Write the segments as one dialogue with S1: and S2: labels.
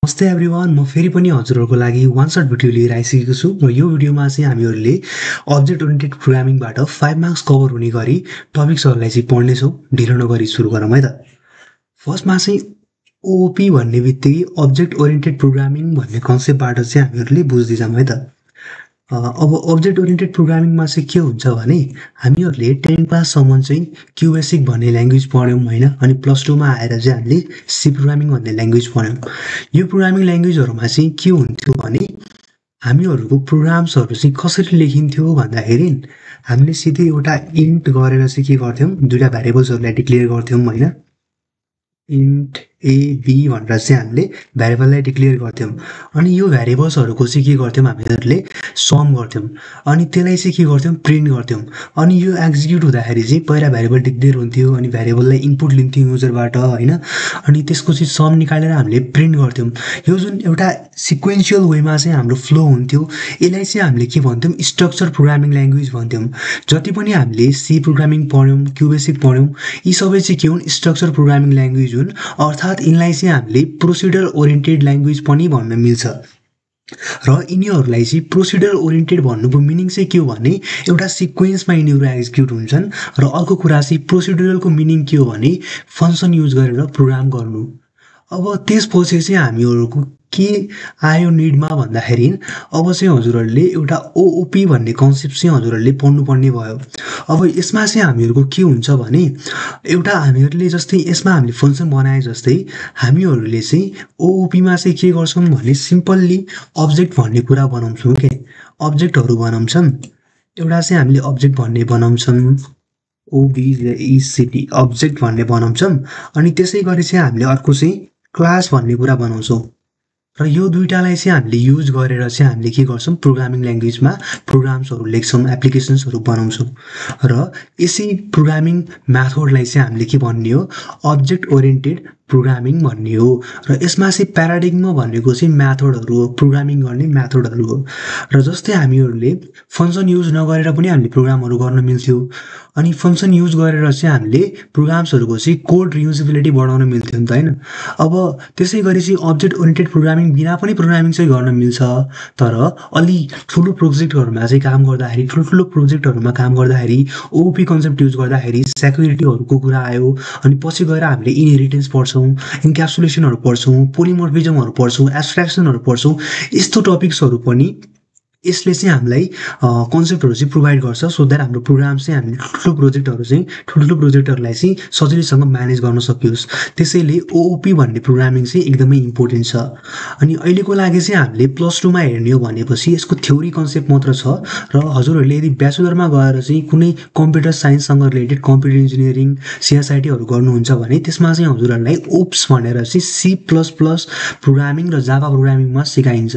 S1: नमस्ते एभ्रिवान, म फेरि पनि हजुरहरूको लागि वान सर्ट भिडियो लिएर आइसकेको छु र यो भिडियोमा चाहिँ हामीहरूले अब्जेक्ट ओरिएन्टेड प्रोग्रामिङबाट 5 मार्क्स कभर हुने गरी टपिक्सहरूलाई चाहिँ पढ्नेछौँ। ढिलो नगरी सुरु गरौँ है त। फर्स्टमा चाहिँ ओओपी भन्ने बित्तिकै अब्जेक्ट ओरिएन्टेड प्रोग्रामिङ भन्ने कन्सेप्टबाट चाहिँ हामीहरूले बुझ्दै जाऊँ है त। अब अब्जेक्ट ओरिएन्टेड प्रोग्रामिङमा चाहिँ के हुन्छ भने हामीहरूले 10 क्लाससम्म चाहिँ क्युबेसिक भन्ने ल्याङ्ग्वेज पढ्यौँ होइन, अनि प्लस 2मा आएर चाहिँ हामीले सी प्रोग्रामिङ भन्ने ल्याङ्ग्वेज पढ्यौँ। यो प्रोग्रामिङ ल्याङ्ग्वेजहरूमा चाहिँ के हुन्थ्यो भने हामीहरूको प्रोग्राम्सहरू चाहिँ कसरी लेखिन्थ्यो भन्दाखेरि हामीले सिधै एउटा इन्ट गरेर चाहिँ के गर्थ्यौँ, दुईवटा भ्यारिएबल्सहरूलाई डिक्लेयर गर्थ्यौँ होइन। इन्ट ए बी भनेर चाहिँ हामीले भ्यारिएबललाई डिक्लेयर गर्थ्यौँ। अनि यो भ्यारिएबल्सहरूको चाहिँ के गर्थ्यौँ हामीहरूले सम गर्थ्यौँ, अनि त्यसलाई चाहिँ के गर्थ्यौँ प्रिन्ट गर्थ्यौँ। अनि यो एक्जिक्युट हुँदाखेरि चाहिँ पहिला भ्यारिएबल डिक्लेयर हुन्थ्यो, अनि भ्यारिएबललाई इनपुट लिन्थ्यौँ युजरबाट होइन, अनि त्यसको चाहिँ सम निकालेर हामीले प्रिन्ट गर्थ्यौँ। यो जुन एउटा सिक्वेन्सियल वेमा चाहिँ हाम्रो फ्लो हुन्थ्यो, यसलाई चाहिँ हामीले के भन्थ्यौँ, स्ट्रक्चर प्रोग्रामिङ ल्याङ्ग्वेज भन्थ्यौँ। जति पनि हामीले सी प्रोग्रामिङ पढ्यौँ, क्युबेसिक पढ्यौँ, यी सबै चाहिँ के हुन्, स्ट्रक्चर प्रोग्रामिङ ल्याङ्ग्वेज हुन्। अर्थात् यिनलाई चाहिँ हामीले प्रोसिडर ओरिएन्टेड ल्याङ्ग्वेज पनि भन्न मिल्छ। र यिनीहरूलाई चाहिँ प्रोसिडर ओरिएन्टेड भन्नुको मिनिङ चाहिँ के हो भने एउटा सिक्वेन्समा यिनीहरू एक्जिक्युट हुन्छन्, र अर्को कुरा चाहिँ प्रोसिडरलको मिनिङ के हो भने फङ्सन युज गरेर प्रोग्राम गर्नु। अब त्यसपछि चाहिँ हामीहरूको के आयो निडमा भन्दाखेरि अब चाहिँ हजुरहरूले एउटा ओओपी भन्ने कन्सेप्ट चाहिँ हजुरहरूले पढ्नुपर्ने भयो। अब यसमा चाहिँ हामीहरूको के हुन्छ भने एउटा हामीहरूले जस्तै यसमा हामीले फङ्सन बनाए जस्तै हामीहरूले चाहिँ ओओपीमा चाहिँ के गर्छौँ भने सिम्पल्ली अब्जेक्ट भन्ने कुरा बनाउँछौँ के, अब्जेक्टहरू बनाउँछौँ। एउटा चाहिँ हामीले अब्जेक्ट भन्ने बनाउँछौँ, ओबिइसिटी अब्जेक्ट भन्ने बनाउँछौँ। अनि त्यसै गरी चाहिँ हामीले अर्को चाहिँ क्लास भन्ने कुरा बनाउँछौँ। र यो दुईटालाई चाहिँ हामीले युज गरेर चाहिँ हामीले के गर्छौँ, प्रोग्रामिङ ल्याङ्ग्वेजमा प्रोग्राम्सहरू लेख्छौँ, एप्लिकेसन्सहरू बनाउँछौँ। र यसै प्रोग्रामिङ म्याथडलाई चाहिँ हामीले के भन्ने हो, अब्जेक्ट ओरिएन्टेड प्रोग्रामिङ भन्ने हो। र यसमा चाहिँ प्याराडिग्मा भनेको चाहिँ म्याथडहरू हो, प्रोग्रामिङ गर्ने म्याथडहरू हो। र जस्तै हामीहरूले फङ्सन युज नगरेर पनि हामीले प्रोग्रामहरू गर्न मिल्थ्यो, अनि फङ्सन युज गरेर चाहिँ हामीले प्रोग्राम्सहरूको चाहिँ कोड रियुजेबिलिटी बढाउन मिल्थ्यो नि त होइन। अब त्यसै गरी चाहिँ अब्जेक्ट ओरिएन्टेड प्रोग्रामिङ बिना पनि प्रोग्रामिङ चाहिँ गर्न मिल्छ, तर अलि ठुलो प्रोजेक्टहरूमा चाहिँ काम गर्दाखेरि, ठुल्ठुलो प्रोजेक्टहरूमा काम गर्दाखेरि ओओपी कन्सेप्ट युज गर्दाखेरि सेक्युरिटीहरूको कुरा आयो, अनि पछि गएर हामीले इनहेरिटेन्स पढ्छौँ, इन्क्याप्सुलेसनहरू पढ्छौँ, पोलिमोर्फिजमहरू पढ्छौँ, एब्स्ट्र्याक्सनहरू पढ्छौँ। यस्तो टपिक्सहरू पनि यसले चाहिँ हामीलाई कन्सेप्टहरू चाहिँ प्रोभाइड गर्छ, सो द्याट हाम्रो प्रोग्राम चाहिँ हामीले ठुल्ठुलो प्रोजेक्टहरूलाई चाहिँ सजिलैसँग म्यानेज गर्न सकियोस्। त्यसैले ओओपी भन्ने प्रोग्रामिङ चाहिँ एकदमै इम्पोर्टेन्ट छ। अनि अहिलेको लागि चाहिँ हामीले प्लस 2मा हेर्ने हो भनेपछि यसको थ्योरी कन्सेप्ट मात्र छ। र हजुरहरूले यदि ब्याचलरमा गएर चाहिँ कुनै कम्प्युटर साइन्ससँग रिलेटेड कम्प्युटर इन्जिनियरिङ सिएसआइटीहरू गर्नुहुन्छ भने त्यसमा चाहिँ हजुरहरूलाई ओप्स भनेर चाहिँ सी प्लस प्लस प्रोग्रामिङ र जाभा प्रोग्रामिङमा सिकाइन्छ।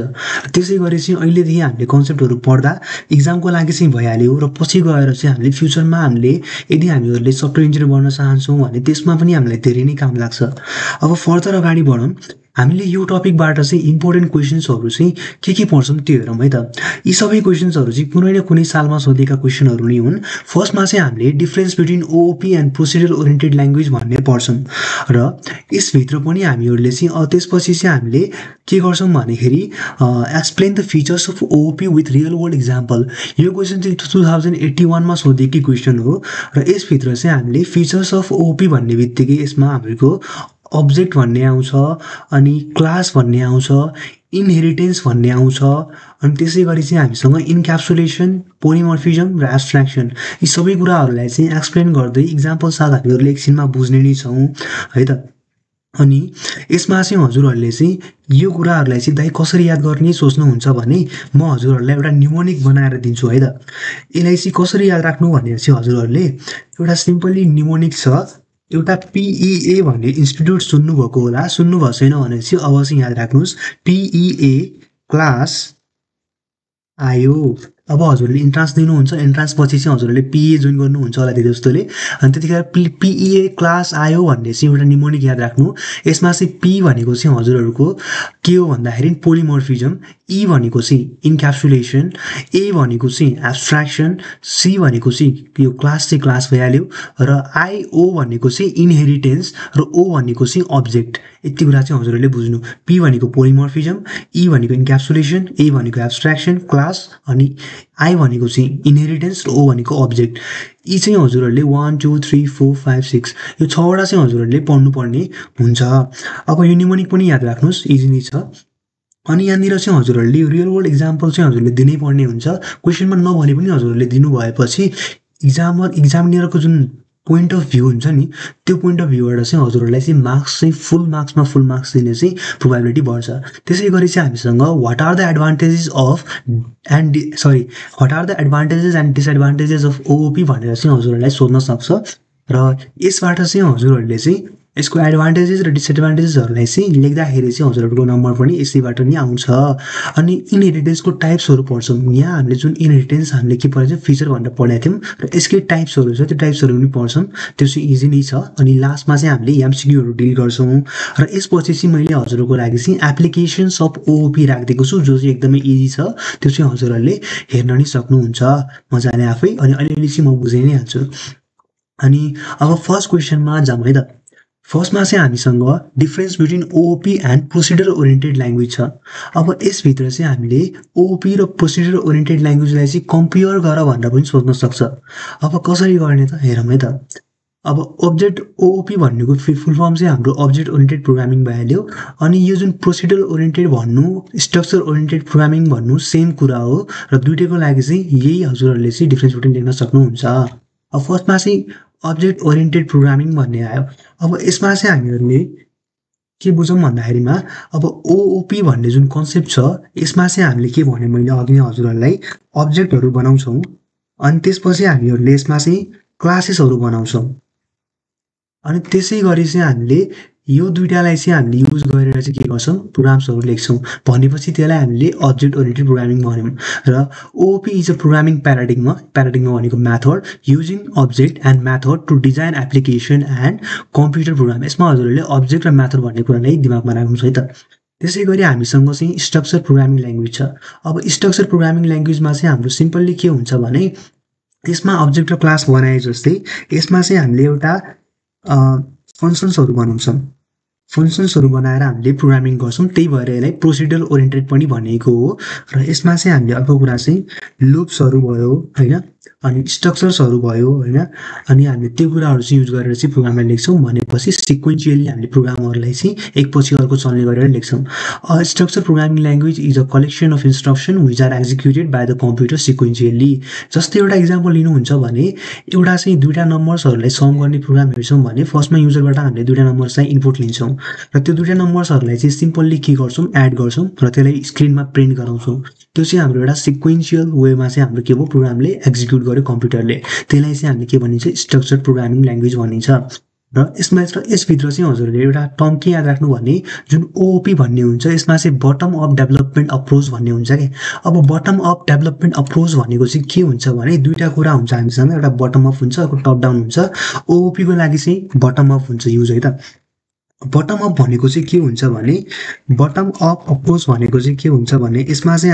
S1: त्यसै गरी चाहिँ अहिलेदेखि हामीले कन्सेप्टहरू पढ्दा इक्जामको लागि चाहिँ भइहाल्यो, र पछि गएर चाहिँ हामीले फ्युचरमा हामीले यदि हामीहरूले सफ्टवेयर इन्जिनियर बन्न चाहन्छौँ भने त्यसमा पनि हामीलाई धेरै नै काम लाग्छ। अब फर्दर अगाडि बढौँ, हामीले यो टपिकबाट चाहिँ इम्पोर्टेन्ट क्वेसन्सहरू चाहिँ के पढ्छौँ त्यो हेरौँ है त। यी सबै क्वेसन्सहरू चाहिँ कुनै न कुनै सालमा सोधेका क्वेसनहरू नै हुन्। फर्स्टमा चाहिँ हामीले difference between OOP and procedure oriented language भन्ने पढ्छौँ, र यसभित्र पनि हामीहरूले चाहिँ त्यसपछि चाहिँ हामीले के गर्छौँ भन्दाखेरि explain the features of OOP with real world example. यो क्वेसन चाहिँ 2081मा सोधेकै क्वेसन हो, र यसभित्र चाहिँ हामीले फिचर्स अफ ओओपी भन्ने बित्तिकै यसमा हाम्रो अब्जेक्ट भन्ने आउँछ, अनि क्लास भन्ने आउँछ, इनहेरिटेन्स भन्ने आउँछ, अनि त्यसै गरी चाहिँ हामीसँग इन्क्याप्सुलेसन, पोलिमोर्फिजम र एब्स्ट्र्याक्सन, यी सबै कुराहरूलाई चाहिँ एक्सप्लेन गर्दै इक्जाम्पल साथ हामीहरूले एकछिनमा बुझ्ने नै छौँ है त। अनि यसमा चाहिँ हजुरहरूले चाहिँ यो कुराहरूलाई चाहिँ दाइ कसरी याद गर्ने सोच्नुहुन्छ भने म हजुरहरूलाई एउटा निमोनिक बनाएर दिन्छु है त। यसलाई चाहिँ कसरी याद राख्नु भनेर चाहिँ हजुरहरूले एउटा सिम्पली निमोनिक छ, एउटा पिइए भन्ने इन्स्टिट्युट सुन्नुभएको होला, सुन्नुभएको छैन भने चाहिँ अब चाहिँ याद राख्नुहोस्। पिइए क्लास आयो, अब हजुरले इन्ट्रान्स दिनुहुन्छ, इन्ट्रान्स पछि चाहिँ हजुरले पिए जोइन गर्नुहुन्छ होला धेरै जस्तोले। अनि त्यतिखेर पिए क्लास आयो भन्ने चाहिँ एउटा निमोनिक याद राख्नु। यसमा चाहिँ पी भनेको चाहिँ हजुरहरूको के हो भन्दाखेरि पोलिमोर्फिजम, ई भनेको चाहिँ इन्क्याप्सुलेसन, ए भनेको चाहिँ एब्स्ट्र्याक्सन, सी भनेको चाहिँ यो क्लास चाहिँ क्लास भइहाल्यो, र आइओ भनेको चाहिँ इनहेरिटेन्स, र ओ भनेको चाहिँ अब्जेक्ट। यति कुरा चाहिँ हजुरहरूले बुझ्नु। पी भनेको पोलिमोर्फिजम, ई भनेको इन्क्याप्सुलेसन, ए भनेको एब्स्ट्र्याक्सन क्लास, अनि आई भनेको चाहिँ इनहेरिटेन्स, र ओ भनेको अब्जेक्ट। यी चाहिँ हजुरहरूले 1 2 3 4 5 6 यो 6वटा चाहिँ हजुरहरूले पढ्नुपर्ने हुन्छ। अब यो निमोनिक पनि याद राख्नुहोस्, इजी नै छ। अनि यहाँनिर चाहिँ हजुरहरूले रियल वर्ल्ड इक्जाम्पल चाहिँ हजुरले दिनै पर्ने हुन्छ। क्वेसनमा नभने पनि हजुरहरूले दिनुभएपछि इक्जामिनरको जुन पोइन्ट अफ भ्यू हुन्छ नि, त्यो पोइन्ट अफ भ्यूबाट चाहिँ हजुरहरूलाई चाहिँ मार्क्स चाहिँ फुल मार्क्स दिने चाहिँ प्रोबेबिलिटी बढ्छ। त्यसै गरी चाहिँ हामीसँग what are the advantages and disadvantages of OOP भनेर चाहिँ हजुरहरूलाई सोध्न सक्छ। र यसबाट चाहिँ हजुरहरूले चाहिँ यसको एडभान्टेजेस र डिसएडभान्टेजेसहरूलाई चाहिँ लेख्दाखेरि चाहिँ हजुरहरूको नम्बर पनि यसैबाट नै आउँछ। अनि इनहेरिटेन्सको टाइप्सहरू पढ्छौँ। यहाँ हामीले जुन इनहेरिटेन्स हामीले के पढेको छ, फिचर भनेर पढेको थियौँ, र यसकै टाइप्सहरू छ, त्यो टाइप्सहरू पनि पढ्छौँ। त्यो चाहिँ इजी नै छ। अनि लास्टमा चाहिँ हामीले एमसिक्यूहरू डिल गर्छौँ। र यसपछि चाहिँ मैले हजुरहरूको लागि चाहिँ एप्लिकेसन्स अफ ओओपी राखिदिएको छु, जो चाहिँ एकदमै इजी छ। त्यो चाहिँ हजुरहरूले हेर्न नै सक्नुहुन्छ मजाले आफै। अनि अलिअलि चाहिँ म बुझाइ नै हाल्छु। अनि अब फर्स्ट क्वेसनमा जाउँ है त। फर्स्टमा चाहिँ हामीसँग difference between OOP and procedure oriented language छ। अब यसभित्र चाहिँ हामीले ओओपी र प्रोसिडर ओरिएन्टेड ल्याङ्ग्वेजलाई चाहिँ कम्पेयर गर भनेर पनि सोध्न सक्छ। अब कसरी गर्ने त हेरौँ है त। अब अब्जेक्ट ओओपी भन्नेको फुल फर्म चाहिँ हाम्रो अब्जेक्ट ओरिएन्टेड प्रोग्रामिङ भइहाल्यो। अनि यो जुन प्रोसिडर ओरिएन्टेड भन्नु, स्ट्रक्चर ओरिएन्टेड प्रोग्रामिङ भन्नु सेम कुरा हो, र दुइटैको लागि चाहिँ यही हजुरहरूले चाहिँ डिफरेन्स बिट्विन लेख्न सक्नुहुन्छ। अब फर्स्टमा चाहिँ अब्जेक्ट ओरिएन्टेड प्रोग्रामिङ भन्ने आयो। अब यसमा चाहिँ हामीहरूले के बुझौँ भन्दाखेरिमा अब ओओपी भन्ने जुन कन्सेप्ट छ, यसमा चाहिँ हामीले के भने मैले अघि नै हजुरहरूलाई अब्जेक्टहरू बनाउँछौँ। अनि त्यसपछि हामीहरूले यसमा चाहिँ क्लासेसहरू बनाउँछौँ। अनि त्यसै गरी चाहिँ हामीले यो दुईटालाई चाहिँ हामीले युज गरेर चाहिँ के गर्छौँ, प्रोग्राम्सहरू लेख्छौँ। भनेपछि त्यसलाई हामीले अब्जेक्ट ओरिएन्टेड प्रोग्रामिङ भन्यौँ। र OOP is a programming paradigm भनेको method using object and method to design application and computer program. यसमा हजुरहरूले अब्जेक्ट र मेथड भन्ने कुरालाई दिमागमा राख्नुहोस् है त। त्यसै गरी हामीसँग चाहिँ स्ट्रक्चर प्रोग्रामिङ ल्याङ्ग्वेज छ। अब स्ट्रक्चर प्रोग्रामिङ ल्याङ्ग्वेजमा चाहिँ हाम्रो सिम्पल्ली के हुन्छ भने, यसमा अब्जेक्ट र क्लास बनाए जस्तै यसमा चाहिँ हामीले एउटा फङ्सन्सहरू बनाउँछौँ। फङ्सन्सहरू बनाएर हामीले प्रोग्रामिङ गर्छौँ। त्यही भएर यसलाई प्रोसिडर ओरिएन्टेड पनि भनेको हो। र यसमा चाहिँ हामीले अर्को कुरा चाहिँ लुप्सहरू भयो होइन, अनि स्ट्रक्चर्सहरू भयो होइन, अनि हामीले त्यो कुराहरू चाहिँ युज गरेर चाहिँ प्रोग्रामलाई लेख्छौँ। भनेपछि सिक्वेन्सियली हामीले प्रोग्रामहरूलाई चाहिँ एकपछि अर्को चल्ने गरेर लेख्छौँ। Structure programming language is a collection of instruction which are executed by the computer sequentially. जस्तै एउटा इक्जाम्पल लिनुहुन्छ भने, एउटा चाहिँ दुईवटा नम्बर्सहरूलाई सम गर्ने प्रोग्राम हेर्छौँ भने फर्स्टमा युजरबाट हामीले दुईवटा नम्बर्सलाई इनपुट लिन्छौँ, र त्यो दुईवटा नम्बर्सहरूलाई चाहिँ सिम्पल्ली के गर्छौँ, एड गर्छौँ, र त्यसलाई स्क्रिनमा प्रिन्ट गराउँछौँ। त्यो चाहिँ हाम्रो एउटा सिक्वेन्सियल वेमा चाहिँ हाम्रो के भयो, प्रोग्रामले एक्जिक्युट गर्यो कम्प्युटरले। त्यसलाई चाहिँ हामीले के भनिन्छ, स्ट्रक्चर प्रोग्रामिङ ल्याङ्ग्वेज भनिन्छ। र यसभित्र चाहिँ हजुरहरूले एउटा टर्म के याद राख्नु भने, जुन ओओपी भन्ने हुन्छ यसमा चाहिँ बटम अप डेभलपमेन्ट अप्रोच भन्ने हुन्छ कि। अब बटम अप डेभलपमेन्ट अप्रोच भनेको चाहिँ के हुन्छ भने, दुईवटा कुरा हुन्छ हामीसँग, एउटा बटम अप हुन्छ, अर्को टप डाउन हुन्छ। ओओपीको लागि चाहिँ बटम अप हुन्छ युज है त। बटम अप भनेको चाहिँ के हुन्छ भने, बटम अप अप्रोच भनेको चाहिँ के हुन्छ भने, यसमा चाहिँ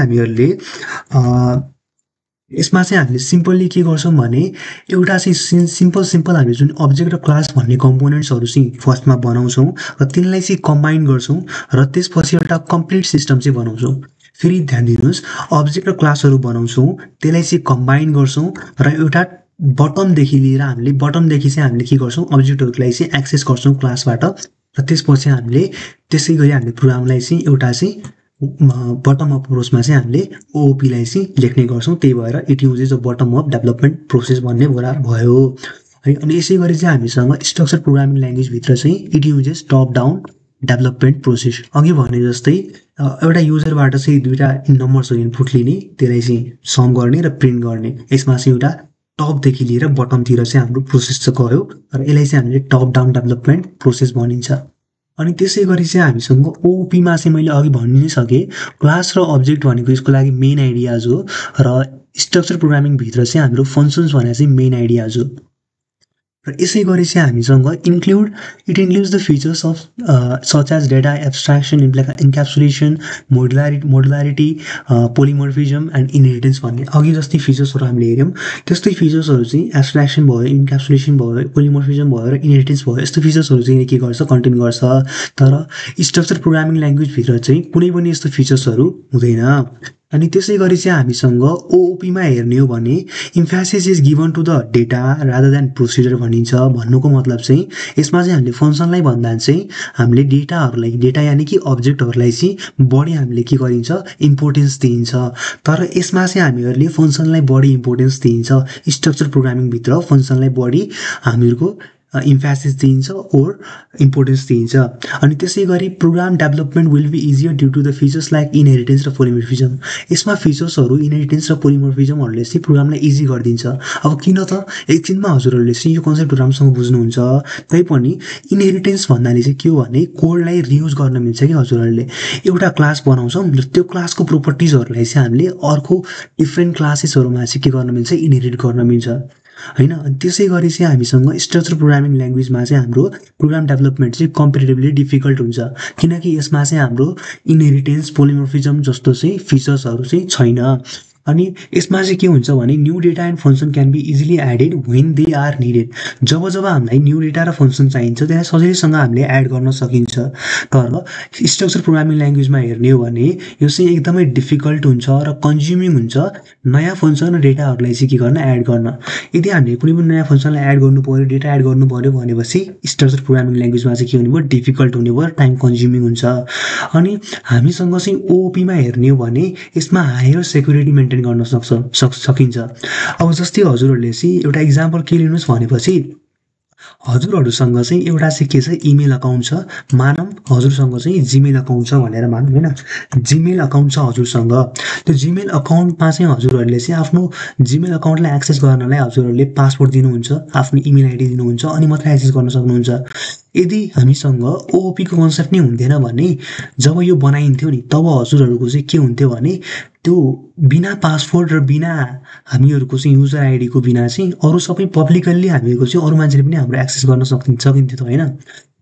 S1: हामीले सिम्पल्ली के गर्छौँ भने, एउटा चाहिँ सिम्पल हामीले जुन अब्जेक्ट र क्लास भन्ने कम्पोनेन्ट्सहरू चाहिँ फर्स्टमा बनाउँछौँ, र तिनलाई चाहिँ कम्बाइन गर्छौँ, र त्यसपछि एउटा कम्प्लिट सिस्टम चाहिँ बनाउँछौँ। फेरि ध्यान दिनुहोस्, अब्जेक्ट र क्लासहरू बनाउँछौँ, त्यसलाई चाहिँ कम्बाइन गर्छौँ, र एउटा बटमदेखि लिएर बटमदेखि चाहिँ हामीले के गर्छौँ, अब्जेक्टहरूलाई चाहिँ एक्सेस गर्छौँ क्लासबाट, र त्यसपछि हामीले त्यसै गरी हामीले प्रोग्रामलाई चाहिँ एउटा चाहिँ बटम अप अप्रोचमा चाहिँ हामीले ओओपीलाई चाहिँ लेख्ने गर्छौँ। त्यही भएर it uses a bottom up development process भन्ने कुरा भयो है। अनि यसै गरी चाहिँ हामीसँग स्ट्रक्चर प्रोग्रामिङ ल्याङ्ग्वेजभित्र चाहिँ it uses top down development process. अघि भने जस्तै एउटा युजरबाट चाहिँ दुईवटा नम्बर्सहरू इनपुट लिने, त्यसलाई चाहिँ सम गर्ने र प्रिन्ट गर्ने। यसमा चाहिँ एउटा टपदेखि लिएर बटमतिर चाहिँ हाम्रो प्रोसेस चाहिँ गयो, र यसलाई चाहिँ हामीले टप डाउन डेभलपमेन्ट प्रोसेस भनिन्छ। अनि त्यसै गरी चाहिँ हामीसँग ओओपीमा चाहिँ मैले अघि भनि नै सकेँ, क्लास र अब्जेक्ट भनेको यसको लागि मेन आइडियाज हो, र स्ट्रक्चर प्रोग्रामिङ भित्र चाहिँ हाम्रो फङ्सन्स भनेको चाहिँ मेन आइडिया हो र यसै गरी चाहिँ हामीसँग it includes the features of such as data abstraction encapsulation modularity polymorphism and inheritance भन्ने अघि जस्तै फिचर्सहरू हामीले हेऱ्यौँ त्यस्तै फिचर्सहरू चाहिँ एब्स्ट्राक्सन भयो इन्क्याप्सुलेसन भयो पोलिमोर्फिजम भयो र इनहेरिटेन्स भयो यस्तो फिचर्सहरू चाहिँ के गर्छ कन्टेन गर्छ तर स्ट्रक्चर प्रोग्रामिङ ल्याङ्ग्वेजभित्र चाहिँ कुनै पनि यस्तो फिचर्सहरू हुँदैन अनि त्यसै गरी चाहिँ हामीसँग ओओपीमा हेर्ने हो भने emphasis is given to the data rather than procedure भनिन्छ भन्नुको मतलब चाहिँ यसमा चाहिँ हामीले फङ्सनलाई भन्दा चाहिँ हामीले डेटा यानि कि अब्जेक्टहरूलाई चाहिँ बढी हामीले के गरिन्छ इम्पोर्टेन्स दिइन्छ तर यसमा चाहिँ हामीहरूले फङ्सनलाई बढी इम्पोर्टेन्स दिइन्छ स्ट्रक्चर प्रोग्रामिङभित्र फङ्सनलाई बढी हामीहरूको इम्फेसिस दिइन्छ ओर इम्पोर्टेन्स दिइन्छ अनि त्यसै गरी program development will be easier due to the features like inheritance र पोलिमोर्फिजम यसमा फिचर्सहरू इनहेरिटेन्स र पोलिमोर्फिजमहरूले चाहिँ प्रोग्रामलाई इजी गरिदिन्छ अब किन त एकछिनमा हजुरहरूले चाहिँ यो कन्सेप्ट राम्रोसँग बुझ्नुहुन्छ तैपनि इनहेरिटेन्स भन्नाले चाहिँ के हो भने कोडलाई रियुज गर्न मिल्छ कि हजुरहरूले एउटा क्लास बनाउँछौँ र त्यो क्लासको प्रोपर्टिजहरूलाई चाहिँ हामीले अर्को डिफ्रेन्ट क्लासेसहरूमा चाहिँ के गर्न मिल्छ इनहेरिट गर्न मिल्छ हैन अनि त्यसै गरी चाहिँ हामीसँग स्ट्रक्चर प्रोग्रामिङ ल्याङ्ग्वेजमा चाहिँ हाम्रो प्रोग्राम डेभलपमेन्ट चाहिँ कम्पेरिटिभली डिफिकल्ट हुन्छ किनकि यसमा चाहिँ हाम्रो इनहेरिटेन्स पोलिमोर्फिजम जस्तो चाहिँ फिचर्सहरू चाहिँ छैन अनि यसमा चाहिँ के हुन्छ भने new data and function can be easily added when they are needed जब हामीलाई न्यू डेटा र फङ्सन चाहिन्छ त्यसलाई सजिलैसँग हामीले एड गर्न सकिन्छ तर स्ट्रक्चर प्रोग्रामिङ ल्याङ्ग्वेजमा हेर्ने हो भने यो चाहिँ एकदमै डिफिकल्ट हुन्छ र कन्ज्युमिङ हुन्छ नयाँ फङ्सन र डेटाहरूलाई चाहिँ के गर्न एड गर्न यदि हामीले कुनै पनि नयाँ फङ्सनलाई एड गर्नु पऱ्यो डेटा एड गर्नु पऱ्यो भनेपछि स्ट्रक्चर प्रोग्रामिङ ल्याङ्ग्वेजमा चाहिँ के हुने भयो डिफिकल्ट हुने भयो टाइम कन्ज्युमिङ हुन्छ अनि हामीसँग चाहिँ ओओपीमा हेर्ने हो भने यसमा हायर सेक्युरिटी मेन्टेन गर्न सकिन्छ अब जस्तै हजुरहरूले चाहिँ एउटा इक्जाम्पल के लिनुहोस् भनेपछि हजुरहरूसँग चाहिँ एउटा चाहिँ के छ इमेल अकाउन्ट छ मानौँ हजुरसँग चाहिँ जिमेल अकाउन्ट छ भनेर मानौँ होइन जिमेल अकाउन्ट छ हजुरसँग त्यो जिमेल अकाउन्टमा चाहिँ हजुरहरूले चाहिँ आफ्नो जिमेल अकाउन्टलाई एक्सेस गर्नलाई हजुरहरूले पासवर्ड दिनुहुन्छ आफ्नो इमेल आइडी दिनुहुन्छ अनि मात्रै एक्सेस गर्न सक्नुहुन्छ यदि हामीसँग ओओपीको कन्सेप्ट नै हुन्थेन भने जब यो बनाइन्थ्यो नि तब हजुरहरूको चाहिँ के हुन्थ्यो भने त्यो बिना पासवर्ड र बिना हामीहरूको चाहिँ युजर आइडीको बिना चाहिँ अरू सबै पब्लिकल्ली हामीहरूको चाहिँ अरू मान्छेले पनि हाम्रो एक्सेस गर्न सकिन्थ्यो त होइन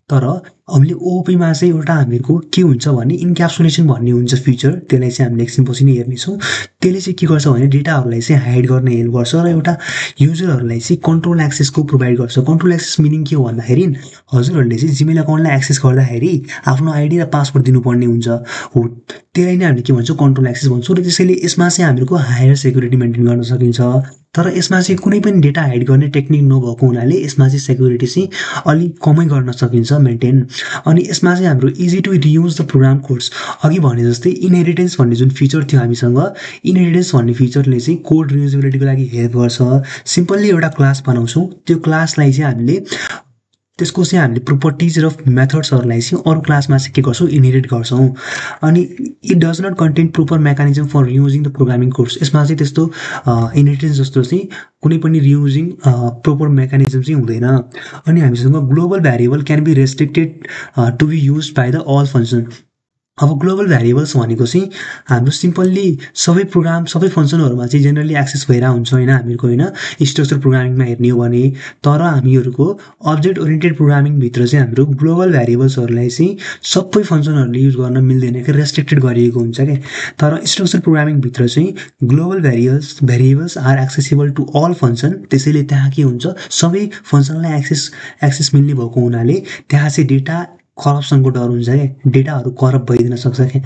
S1: तर हामीले ओओपीमा चाहिँ एउटा हामीहरूको के हुन्छ भने इन्क्याप्सुलेसन भन्ने हुन्छ फिचर त्यसलाई चाहिँ हामीले एकछिनपछि नै हेर्नेछौँ त्यसले चाहिँ के गर्छ भने डेटाहरूलाई चाहिँ हाइड गर्न हेल्प गर्छ र एउटा युजरहरूलाई चाहिँ कन्ट्रोल एक्सेसको प्रोभाइड गर्छ कन्ट्रोल एक्सेस मिनिङ के हो भन्दाखेरि हजुरहरूले चाहिँ जिमेल अकाउन्टलाई एक्सेस गर्दाखेरि आफ्नो आइडी र पासवर्ड दिनुपर्ने हुन्छ हो त्यसलाई नै हामीले के भन्छौँ कन्ट्रोल एक्सेस भन्छौँ र त्यसैले यसमा चाहिँ हामीहरूको हायर सेक्युरिटी मेन्टेन गर्न सकिन्छ तर यसमा चाहिँ कुनै पनि डेटा हाइड गर्ने टेक्निक नभएको हुनाले यसमा चाहिँ सेक्युरिटी चाहिँ अलिक कमै गर्न सकिन्छ मेन्टेन अनि यसमा चाहिँ हाम्रो easy to reuse the program codes अघि भने जस्तै इनहेरिटेन्स भन्ने जुन फिचर थियो हामीसँग इनहेरिटेन्स भन्ने फिचरले चाहिँ कोड रियुजेबिलिटीको लागि हेल्प गर्छ सिम्पल्ली एउटा क्लास बनाउँछौँ त्यो क्लासलाई चाहिँ हामीले त्यसको चाहिँ हामीले प्रोपर्टिज र मेथड्सहरूलाई चाहिँ अरू क्लासमा चाहिँ के गर्छौँ इनहेरिट गर्छौँ अनि it does not contain proper mechanism for reusing the programming codes यसमा चाहिँ त्यस्तो इनहेरिटेन्स जस्तो चाहिँ कुनै पनि रियुजिङ प्रोपर मेकानिजम चाहिँ हुँदैन अनि हामीसँग global variable can be restricted to be use by the all function अब ग्लोबल भेरिएबल्स भनेको चाहिँ हाम्रो सिम्पल्ली सबै प्रोग्राम सबै फङ्सनहरूमा चाहिँ जेनरली एक्सेस भइरहेको हुन्छ होइन हामीहरूको होइन स्ट्रक्चर प्रोग्रामिङमा हेर्ने हो भने तर हामीहरूको अब्जेक्ट ओरिएन्टेड प्रोग्रामिङभित्र चाहिँ हाम्रो ग्लोबल भेरिएबल्सहरूलाई चाहिँ सबै फङ्सनहरूले युज गर्न मिल्दैन कि रेस्ट्रिक्टेड गरिएको हुन्छ क्या तर स्ट्रक्चर प्रोग्रामिङभित्र चाहिँ global variables are accessible to all function त्यसैले त्यहाँ के हुन्छ सबै फङ्सनलाई एक्सेस मिल्ने भएको हुनाले त्यहाँ चाहिँ डेटा करप्सनको डर हुन्छ क्या डेटाहरू करप्ट भइदिन सक्छ क्या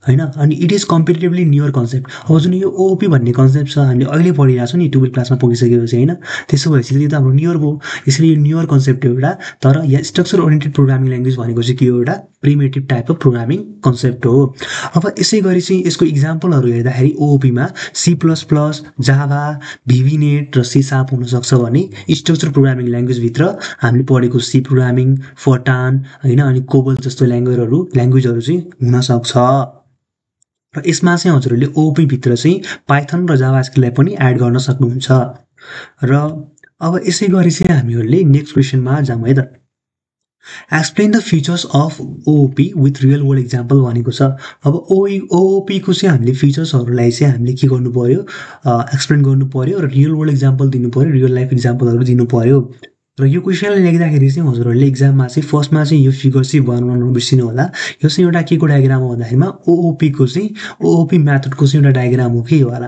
S1: होइन अनि it is comparatively newer concept अब जुन यो ओओपी भन्ने कन्सेप्ट छ हामीले अहिले पढिरहेको छौँ नि 12 क्लासमा पुगिसकेपछि होइन त्यसो भएपछि त्यो त हाम्रो न्युअर भयो यसरी यो न्युअर कन्सेप्ट हो एउटा तर यहाँ स्ट्रक्चर ओरिएन्टेड प्रोग्रामिङ ल्याङ्ग्वेज भनेको चाहिँ के हो एउटा primitive type of programming concept हो अब यसै गरी चाहिँ यसको इक्जाम्पलहरू हेर्दाखेरि ओओपीमा C++, जाभा, VBNet र C# हुनसक्छ भने स्ट्रक्चर प्रोग्रामिङ ल्याङ्ग्वेजभित्र हामीले पढेको सी प्रोग्रामिङ फटान होइन अनि कोबल जस्तो ल्याङ्ग्वेजहरू चाहिँ हुनसक्छ र यसमा चाहिँ हजुरहरूले ओओपीभित्र चाहिँ पाइथन र जाभास्क्रिप्टलाई पनि एड गर्न सक्नुहुन्छ र अब यसै गरी चाहिँ हामीहरूले नेक्स्ट क्वेसनमा जाउँ है त explain the features of OOP with real world example भनेको छ। अब ओओपीको चाहिँ हामीले फिचर्सहरूलाई चाहिँ हामीले के गर्नु पर्यो, एक्सप्लेन गर्नु पर्यो र रियल वर्ल्ड इक्जाम्पल दिनु पर्यो, रियल लाइफ इक्जाम्पलहरू दिनु पर्यो। र यो क्वेसनलाई लेख्दाखेरि चाहिँ हजुरहरूले इक्जाममा चाहिँ फर्स्टमा चाहिँ यो फिगर चाहिँ बनाउन नबिर्सिनु होला। यो चाहिँ एउटा के को डायग्राम हो भन्दाखेरिमा ओओपीको चाहिँ ओओपी मेथडको चाहिँ एउटा डायग्राम हो कि यो वाला।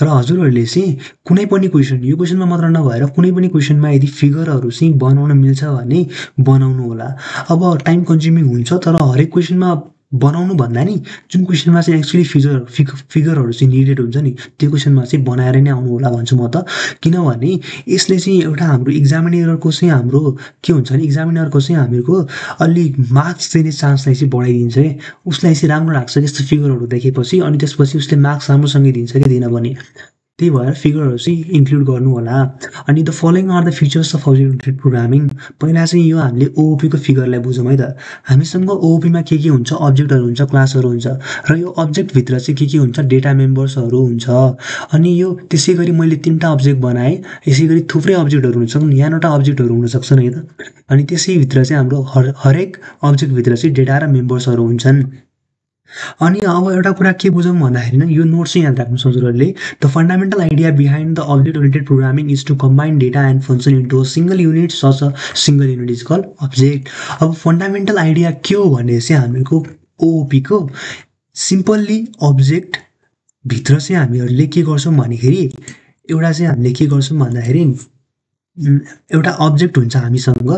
S1: र हजुरहरूले चाहिँ कुनै पनि क्वेसन, यो क्वेसनमा मात्र नभएर कुनै पनि क्वेसनमा यदि फिगरहरू चाहिँ बनाउन मिल्छ भने बनाउनु होला। अब टाइम कन्ज्युमिङ हुन्छ, तर हरेक क्वेसनमा बनाउनु भन्दा नि जुन क्वेसनमा चाहिँ एक्चुअली फिगरहरू चाहिँ निडेड हुन्छ नि त्यो क्वेसनमा चाहिँ बनाएर नै आउनु होला भन्छु म त। किनभने यसले चाहिँ एउटा हाम्रो इक्जामिनरको चाहिँ हाम्रो के हुन्छ भने इक्जामिनरको चाहिँ हामीहरूको अलिक मार्क्स दिने चान्सलाई चाहिँ बढाइदिन्छ कि। उसलाई चाहिँ राम्रो लाग्छ यस्तो फिगरहरू देखेपछि, अनि त्यसपछि उसले मार्क्स राम्रोसँगै दिन्छ कि दिन पनि। त्यही भएर फिगरहरू चाहिँ इन्क्लुड गर्नु होला। अनि the following are the features of object oriented programming. पहिला चाहिँ यो हामीले ओओपीको फिगरलाई बुझौँ है त। हामीसँग ओओपीमा के हुन्छ, अब्जेक्टहरू हुन्छ, क्लासहरू हुन्छ, र यो अब्जेक्टभित्र चाहिँ के हुन्छ, डेटा मेम्बर्सहरू हुन्छ। अनि यो त्यसै गरी मैले 3टा अब्जेक्ट बनाएँ, यसै गरी थुप्रै अब्जेक्टहरू हुनसक्छन्, न्यानोटा अब्जेक्टहरू हुनसक्छन् है त। अनि त्यसैभित्र चाहिँ हाम्रो हरेक अब्जेक्टभित्र चाहिँ डेटा र मेम्बर्सहरू हुन्छन्। अनि अब एउटा कुरा के बुझौँ भन्दाखेरि यो नोट चाहिँ याद राख्नुहोस् हजुरहरूले। The fundamental idea behind the object oriented programming is to combine data and function into a single unit, such a single unit is called object. अब फन्डामेन्टल आइडिया के हो भने चाहिँ हामीहरूको ओओपीको सिम्पल्ली अब्जेक्टभित्र चाहिँ हामीहरूले के गर्छौँ भन्दाखेरि एउटा चाहिँ हामीले के गर्छौँ भन्दाखेरि एउटा अब्जेक्ट हुन्छ हामीसँग,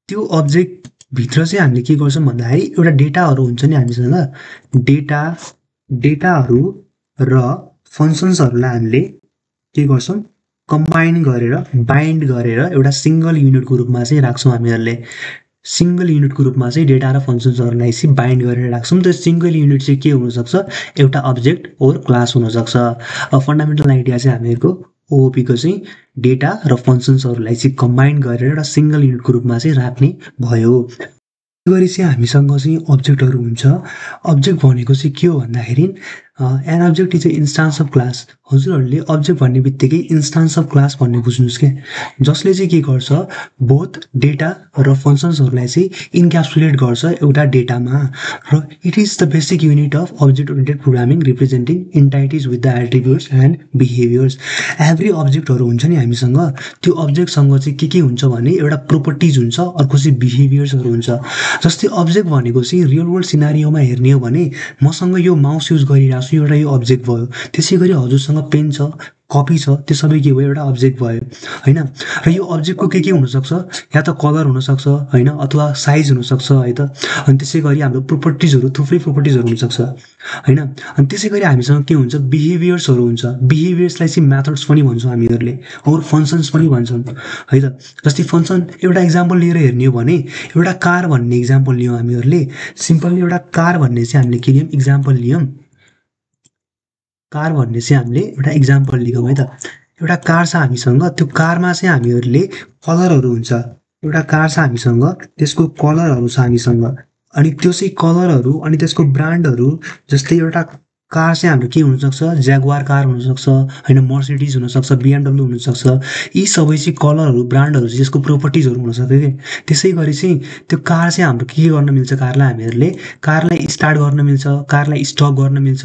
S1: त्यो अब्जेक्टभित्र चाहिँ हामीले के गर्छौँ भन्दाखेरि एउटा डेटाहरू हुन्छ नि हामीसँग, डेटाहरू र फङ्सन्सहरूलाई हामीले के गर्छौँ कम्बाइन गरेर बाइन्ड गरेर एउटा सिङ्गल युनिटको रूपमा चाहिँ राख्छौँ हामीहरूले। सिङ्गल युनिटको रूपमा चाहिँ डेटा र फङ्सन्सहरूलाई चाहिँ बाइन्ड गरेर राख्छौँ। त्यो सिङ्गल युनिट चाहिँ के हुनसक्छ, एउटा अब्जेक्ट ओर क्लास हुनसक्छ। अब फन्डामेन्टल आइडिया चाहिँ हामीहरूको ओओपीको चाहिँ डेटा र फङ्सन्सहरूलाई चाहिँ कम्बाइन गरेर एउटा सिङ्गल युनिटको रूपमा चाहिँ राख्ने भयो। त्यो गरी चाहिँ हामीसँग चाहिँ अब्जेक्टहरू हुन्छ। अब्जेक्ट भनेको चाहिँ के हो भन्दाखेरि an object is a instance of class. हजुरहरूले अब्जेक्ट भन्ने बित्तिकै इन्स्टान्स अफ क्लास भन्ने बुझ्नुहोस् के, जसले चाहिँ के गर्छ, बोथ डेटा र फङ्सन्सहरूलाई चाहिँ इन्क्याप्सुलेट गर्छ एउटा डेटामा। र it is the basic unit of object oriented programming representing entities with the attributes and behaviours. Every अब्जेक्टहरू हुन्छ नि हामीसँग, त्यो अब्जेक्टसँग चाहिँ के हुन्छ भने एउटा प्रोपर्टिज हुन्छ, अर्को चाहिँ बिहेभियर्सहरू हुन्छ। जस्तै अब्जेक्ट भनेको चाहिँ रियल वर्ल्ड सिनारियोमा हेर्ने हो भने मसँग यो माउस युज गरिरहेको छु, एउटा यो अब्जेक्ट भयो। त्यसै गरी हजुरसँग पेन छ, कपी छ, त्यो सबै के भयो, एउटा अब्जेक्ट भयो होइन। र यो अब्जेक्टको के हुनसक्छ, या त कलर हुनसक्छ होइन, अथवा साइज हुनसक्छ है त। अनि त्यसै गरी हाम्रो प्रोपर्टिजहरू, थुप्रै प्रोपर्टिजहरू हुनसक्छ होइन। अनि त्यसै गरी हामीसँग के हुन्छ, बिहेभियर्सहरू हुन्छ। बिहेभियर्सलाई चाहिँ मेथड्स पनि भन्छौँ हामीहरूले, और फङ्सन्स पनि भन्छौँ है त। जस्तै फङ्सन एउटा इक्जाम्पल लिएर हेर्ने हो भने एउटा कार भन्ने इक्जाम्पल लियौँ हामीहरूले। सिम्पल्ली एउटा कार भन्ने चाहिँ हामीले के लियौँ, इक्जाम्पल लियौँ। कार भन्ने चाहिँ हामीले एउटा इक्जाम्पल लियौँ है त। एउटा कार छ हामीसँग, त्यो कारमा चाहिँ हामीहरूले कलरहरू हुन्छ। एउटा कार छ हामीसँग, त्यसको कलरहरू छ हामीसँग। अनि त्यो चाहिँ कलरहरू अनि त्यसको ब्रान्डहरू, जस्तै एउटा कार चाहिँ हाम्रो के हुनसक्छ, ज्यागवार कार हुनसक्छ होइन, मर्सिडिज हुनसक्छ, बिएमडब्ल्यू हुनसक्छ। यी सबै चाहिँ कलरहरू, ब्रान्डहरू चाहिँ यसको प्रोपर्टिजहरू हुनसक्छ कि। त्यसै गरी चाहिँ त्यो कार चाहिँ हाम्रो के गर्न मिल्छ, कारलाई हामीहरूले कारलाई स्टार्ट गर्न मिल्छ, कारलाई स्टप गर्न मिल्छ।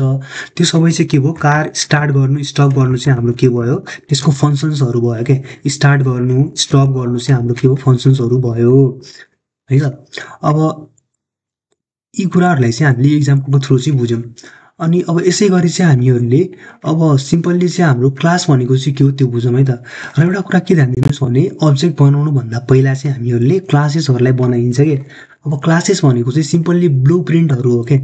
S1: त्यो सबै चाहिँ के भयो, कार स्टार्ट गर्नु स्टप गर्नु चाहिँ हाम्रो के भयो, त्यसको फङ्सन्सहरू भयो क्या। स्टार्ट गर्नु स्टप गर्नु चाहिँ हाम्रो के हो, फङ्सन्सहरू भयो है त। अब यी कुराहरूलाई चाहिँ हामीले इक्जाम्पलको थ्रु चाहिँ बुझ्यौँ। अनि अब यसै गरी चाहिँ हामीहरूले अब सिम्पल्ली चाहिँ हाम्रो क्लास भनेको चाहिँ के हो त्यो बुझौँ है त। र एउटा कुरा के ध्यान दिनुहोस् भने अब्जेक्ट बनाउनुभन्दा पहिला चाहिँ हामीहरूले क्लासेसहरूलाई बनाइन्छ कि। अब क्लासेस भनेको चाहिँ सिम्पल्ली ब्लु प्रिन्टहरू हो क्या।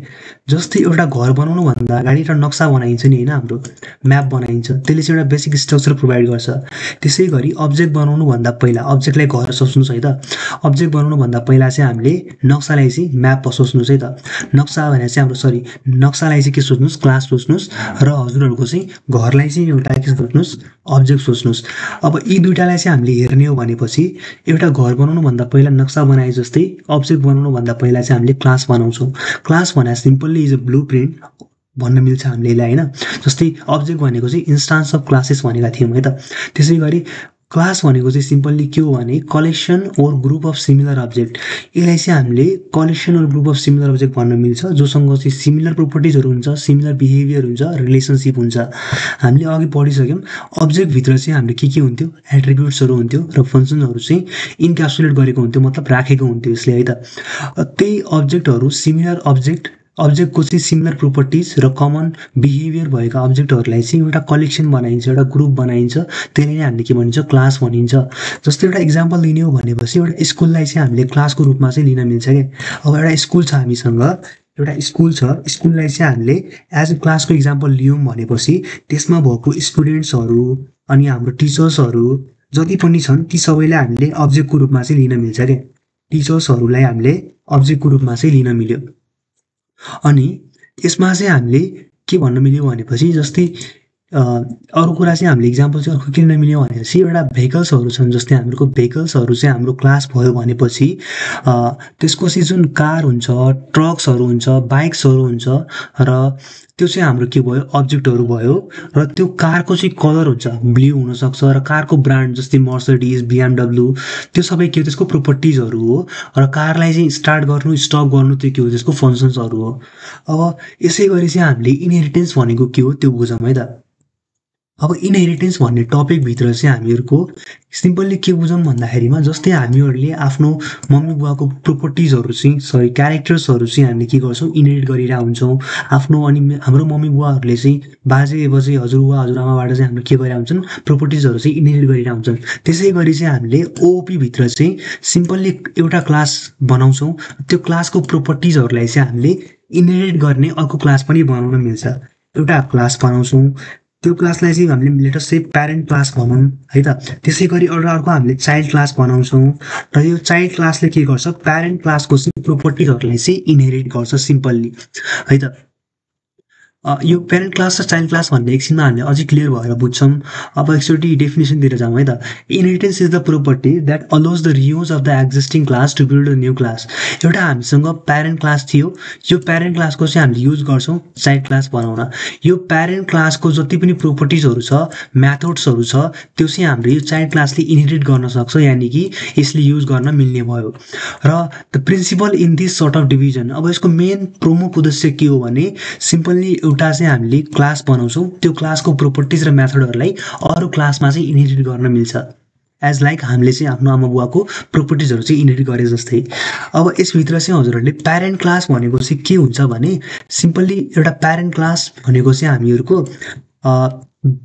S1: जस्तै एउटा घर बनाउनुभन्दा अगाडि एउटा नक्सा बनाइन्छ नि होइन, हाम्रो म्याप बनाइन्छ, त्यसले चाहिँ एउटा बेसिक स्ट्रक्चर प्रोभाइड गर्छ। त्यसै गरी अब्जेक्ट बनाउनुभन्दा पहिला, अब्जेक्टलाई घर सोच्नुहोस् है त, अब्जेक्ट बनाउनुभन्दा पहिला चाहिँ हामीले नक्सालाई चाहिँ म्याप सोच्नुहोस् है त। नक्सा भनेर चाहिँ हाम्रो नक्सालाई चाहिँ के सोच्नुहोस्, क्लास सोच्नुहोस्, र हजुरहरूको चाहिँ घरलाई चाहिँ एउटा के सोच्नुहोस्, अब्जेक्ट सोच्नुहोस्। अब यी दुइटालाई चाहिँ हामीले हेर्ने हो भनेपछि एउटा घर बनाउनुभन्दा पहिला नक्सा बनाए जस्तै अब्जेक्ट बनाउनुभन्दा पहिला चाहिँ हामीले क्लास बनाउँछौँ। क्लास भने simply is a blue print भन्न मिल्छ हामीले यसलाई होइन। जस्तै अब्जेक्ट भनेको चाहिँ इन्स्टान्स अफ क्लासेस भनेका थियौँ है त। त्यसै गरी क्लास भनेको चाहिँ सिम्पल्ली के हो भने collection or group of similar object. यसलाई चाहिँ हामीले collection or group of similar object भन्न मिल्छ, जोसँग चाहिँ सिमिलर प्रोपर्टिजहरू हुन्छ, सिमिलर बिहेभियर हुन्छ, रिलेसनसिप हुन्छ। हामीले अघि पढिसक्यौँ अब्जेक्टभित्र चाहिँ हाम्रो के हुन्थ्यो, एट्रिब्युट्सहरू हुन्थ्यो र फङ्सनहरू चाहिँ इन्क्याप्सुलेट गरेको हुन्थ्यो, मतलब राखेको हुन्थ्यो यसले है त। त्यही अब्जेक्टहरू सिमिलर अब्जेक्टको चाहिँ सिमिलर प्रोपर्टिज र कमन बिहेभियर भएका अब्जेक्टहरूलाई चाहिँ एउटा कलेक्सन बनाइन्छ, एउटा ग्रुप बनाइन्छ, त्यसले नै हामीले के भनिन्छ, क्लास भनिन्छ। जस्तै एउटा इक्जाम्पल लिने हो भनेपछि एउटा स्कुललाई चाहिँ हामीले क्लासको रूपमा चाहिँ लिन मिल्छ क्या। अब एउटा स्कुल छ हामीसँग, एउटा स्कुल छ, स्कुललाई चाहिँ हामीले एज अ क्लासको इक्जाम्पल लियौँ भनेपछि त्यसमा भएको स्टुडेन्ट्सहरू अनि हाम्रो टिचर्सहरू जति पनि छन् ती सबैलाई हामीले अब्जेक्टको रूपमा चाहिँ लिन मिल्छ क्या। टिचर्सहरूलाई हामीले अब्जेक्टको रूपमा चाहिँ लिन मिल्यो। अनि यसमा चाहिँ हामीले के भन्न मिल्यो भनेपछि जस्तै अरू कुरा चाहिँ हामीले इक्जाम्पल चाहिँ अर्को किन मिल्यो भनेपछि एउटा भेहिकल्सहरू छन्, जस्तै हाम्रो भेहिकल्सहरू चाहिँ हाम्रो क्लास भयो भनेपछि त्यसको चाहिँ जुन कार हुन्छ, ट्रक्सहरू हुन्छ, बाइक्सहरू हुन्छ र त्यो चाहिँ हाम्रो के भयो, अब्जेक्टहरू भयो। र त्यो कारको चाहिँ कलर हुन्छ, ब्लू हुनसक्छ, र कारको ब्रान्ड जस्तै मर्सिडिज, BMW, त्यो सबै के हो, त्यसको प्रोपर्टिजहरू हो। र कारलाई चाहिँ स्टार्ट गर्नु, स्टप गर्नु त्यो के हो, त्यसको फङ्सन्सहरू हो। अब यसै गरी चाहिँ हामीले इनहेरिटेन्स भनेको के हो त्यो बुझौँ है त। अब इनहेरिटेन्स भन्ने टपिकभित्र चाहिँ हामीहरूको सिम्पल्ली के बुझौँ भन्दाखेरिमा जस्तै हामीहरूले आफ्नो मम्मी बुवाको प्रोपर्टिजहरू चाहिँ क्यारेक्टर्सहरू चाहिँ हामीले के गर्छौँ, इनहेरिट गरिरहेको हुन्छौँ आफ्नो। अनि हाम्रो मम्मी बुवाहरूले चाहिँ बाजे बजे हजुरबुवा हजुरआमाबाट चाहिँ हाम्रो के गरिरहेको हुन्छन्, प्रोपर्टिजहरू चाहिँ इनहेरिट गरिरहेको हुन्छन्। त्यसै गरी चाहिँ हामीले ओओपीभित्र चाहिँ सिम्पल्ली एउटा क्लास बनाउँछौँ, त्यो क्लासको प्रोपर्टिजहरूलाई चाहिँ हामीले इनहेरिट गर्ने अर्को क्लास पनि बनाउन मिल्छ। एउटा क्लास बनाउँछौँ, त्यो क्लासलाई चाहिँ हामीले लेट अस से प्यारेन्ट क्लास भनौँ है त। त्यसै गरी अर्को हामीले चाइल्ड क्लास बनाउँछौँ र यो चाइल्ड क्लासले के गर्छ, प्यारेन्ट क्लासको चाहिँ प्रोपर्टिजहरूलाई चाहिँ इनहेरिट गर्छ सिम्पल्ली है त। यो प्यारेन्ट क्लास र चाइल्ड क्लास भन्ने एकछिनमा हामीले अझै क्लियर भएर बुझ्छौँ। अब एकचोटि डेफिनेसनतिर जाउँ है त। Inheritance is the property that allows the reuse of the existing class to build a new class. एउटा हामीसँग प्यारेन्ट क्लास थियो, यो प्यारेन्ट क्लासको चाहिँ हामीले युज गर्छौँ चाइल्ड क्लास बनाउन। यो प्यारेन्ट क्लासको जति पनि प्रोपर्टिजहरू छ, मेथड्सहरू छ, त्यो चाहिँ हाम्रो यो चाइल्ड क्लासले इनहेरिट गर्न सक्छ, यानि कि यसले युज गर्न मिल्ने भयो। र the principle in this sort of division, अब यसको मेन प्रमुख उद्देश्य के हो भने सिम्पल्ली एउटा चाहिँ हामीले क्लास बनाउँछौँ, त्यो क्लासको प्रोपर्टिज र मेथडहरूलाई अरू क्लासमा चाहिँ इनहेरिट गर्न मिल्छ, एज लाइक हामीले चाहिँ आफ्नो आमा बुवाको प्रोपर्टिजहरू चाहिँ इनहेरिट गरे जस्तै। अब यसभित्र चाहिँ हजुरहरूले प्यारेन्ट क्लास भनेको चाहिँ के हुन्छ भने सिम्पल्ली एउटा प्यारेन्ट क्लास भनेको चाहिँ हामीहरूको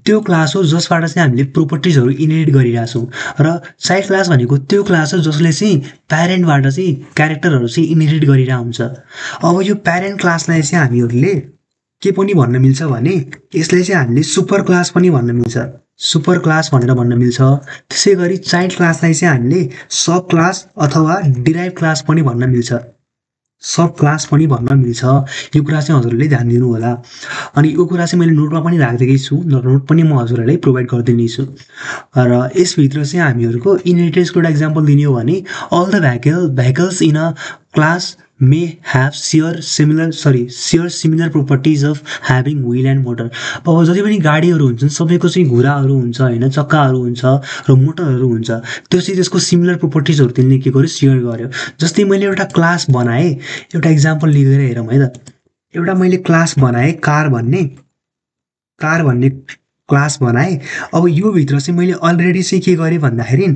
S1: त्यो क्लास हो जसबाट चाहिँ हामीले प्रोपर्टिजहरू इनहेरिट गरिरहेछौँ। र चाइल्ड क्लास भनेको त्यो क्लास हो जसले चाहिँ प्यारेन्टबाट चाहिँ क्यारेक्टरहरू चाहिँ इनहेरिट गरिरहेको हुन्छ। अब यो प्यारेन्ट क्लासलाई चाहिँ हामीहरूले के पनि भन्न मिल्छ भने यसलाई चाहिँ हामीले सुपर क्लास पनि भन्न मिल्छ, सुपर क्लास भनेर भन्न मिल्छ। त्यसै गरी चाइल्ड क्लासलाई चाहिँ हामीले सब क्लास अथवा डिराइभ क्लास पनि भन्न मिल्छ, सब क्लास पनि भन्न मिल्छ। यो कुरा चाहिँ हजुरहरूले ध्यान दिनु होला। अनि यो कुरा चाहिँ मैले नोटमा पनि राखिदिएकै छु, नोट पनि म हजुरहरूलाई प्रोभाइड गरिदिने छु। र यसभित्र चाहिँ हामीहरूको इनहेरिटेन्सको एउटा इक्जाम्पल दिने हो भने all the vehicles in a class may have share similar properties of having wheel and motor। अब जति पनि गाडीहरू हुन्छन् सबैको चाहिँ घुराहरू हुन्छ होइन, चक्काहरू हुन्छ र मोटरहरू हुन्छ, त्यो चाहिँ त्यसको सिमिलर प्रोपर्टिजहरू त्यसले के गर्यो, सेयर गर्यो। जस्तै मैले एउटा क्लास बनाएँ, एउटा इक्जाम्पल लिएर हेरौँ है त। एउटा मैले क्लास बनाएँ कार भन्ने क्लास बनाएँ। अब यो भित्र चाहिँ मैले अलरेडी चाहिँ के गरेँ भन्दाखेरि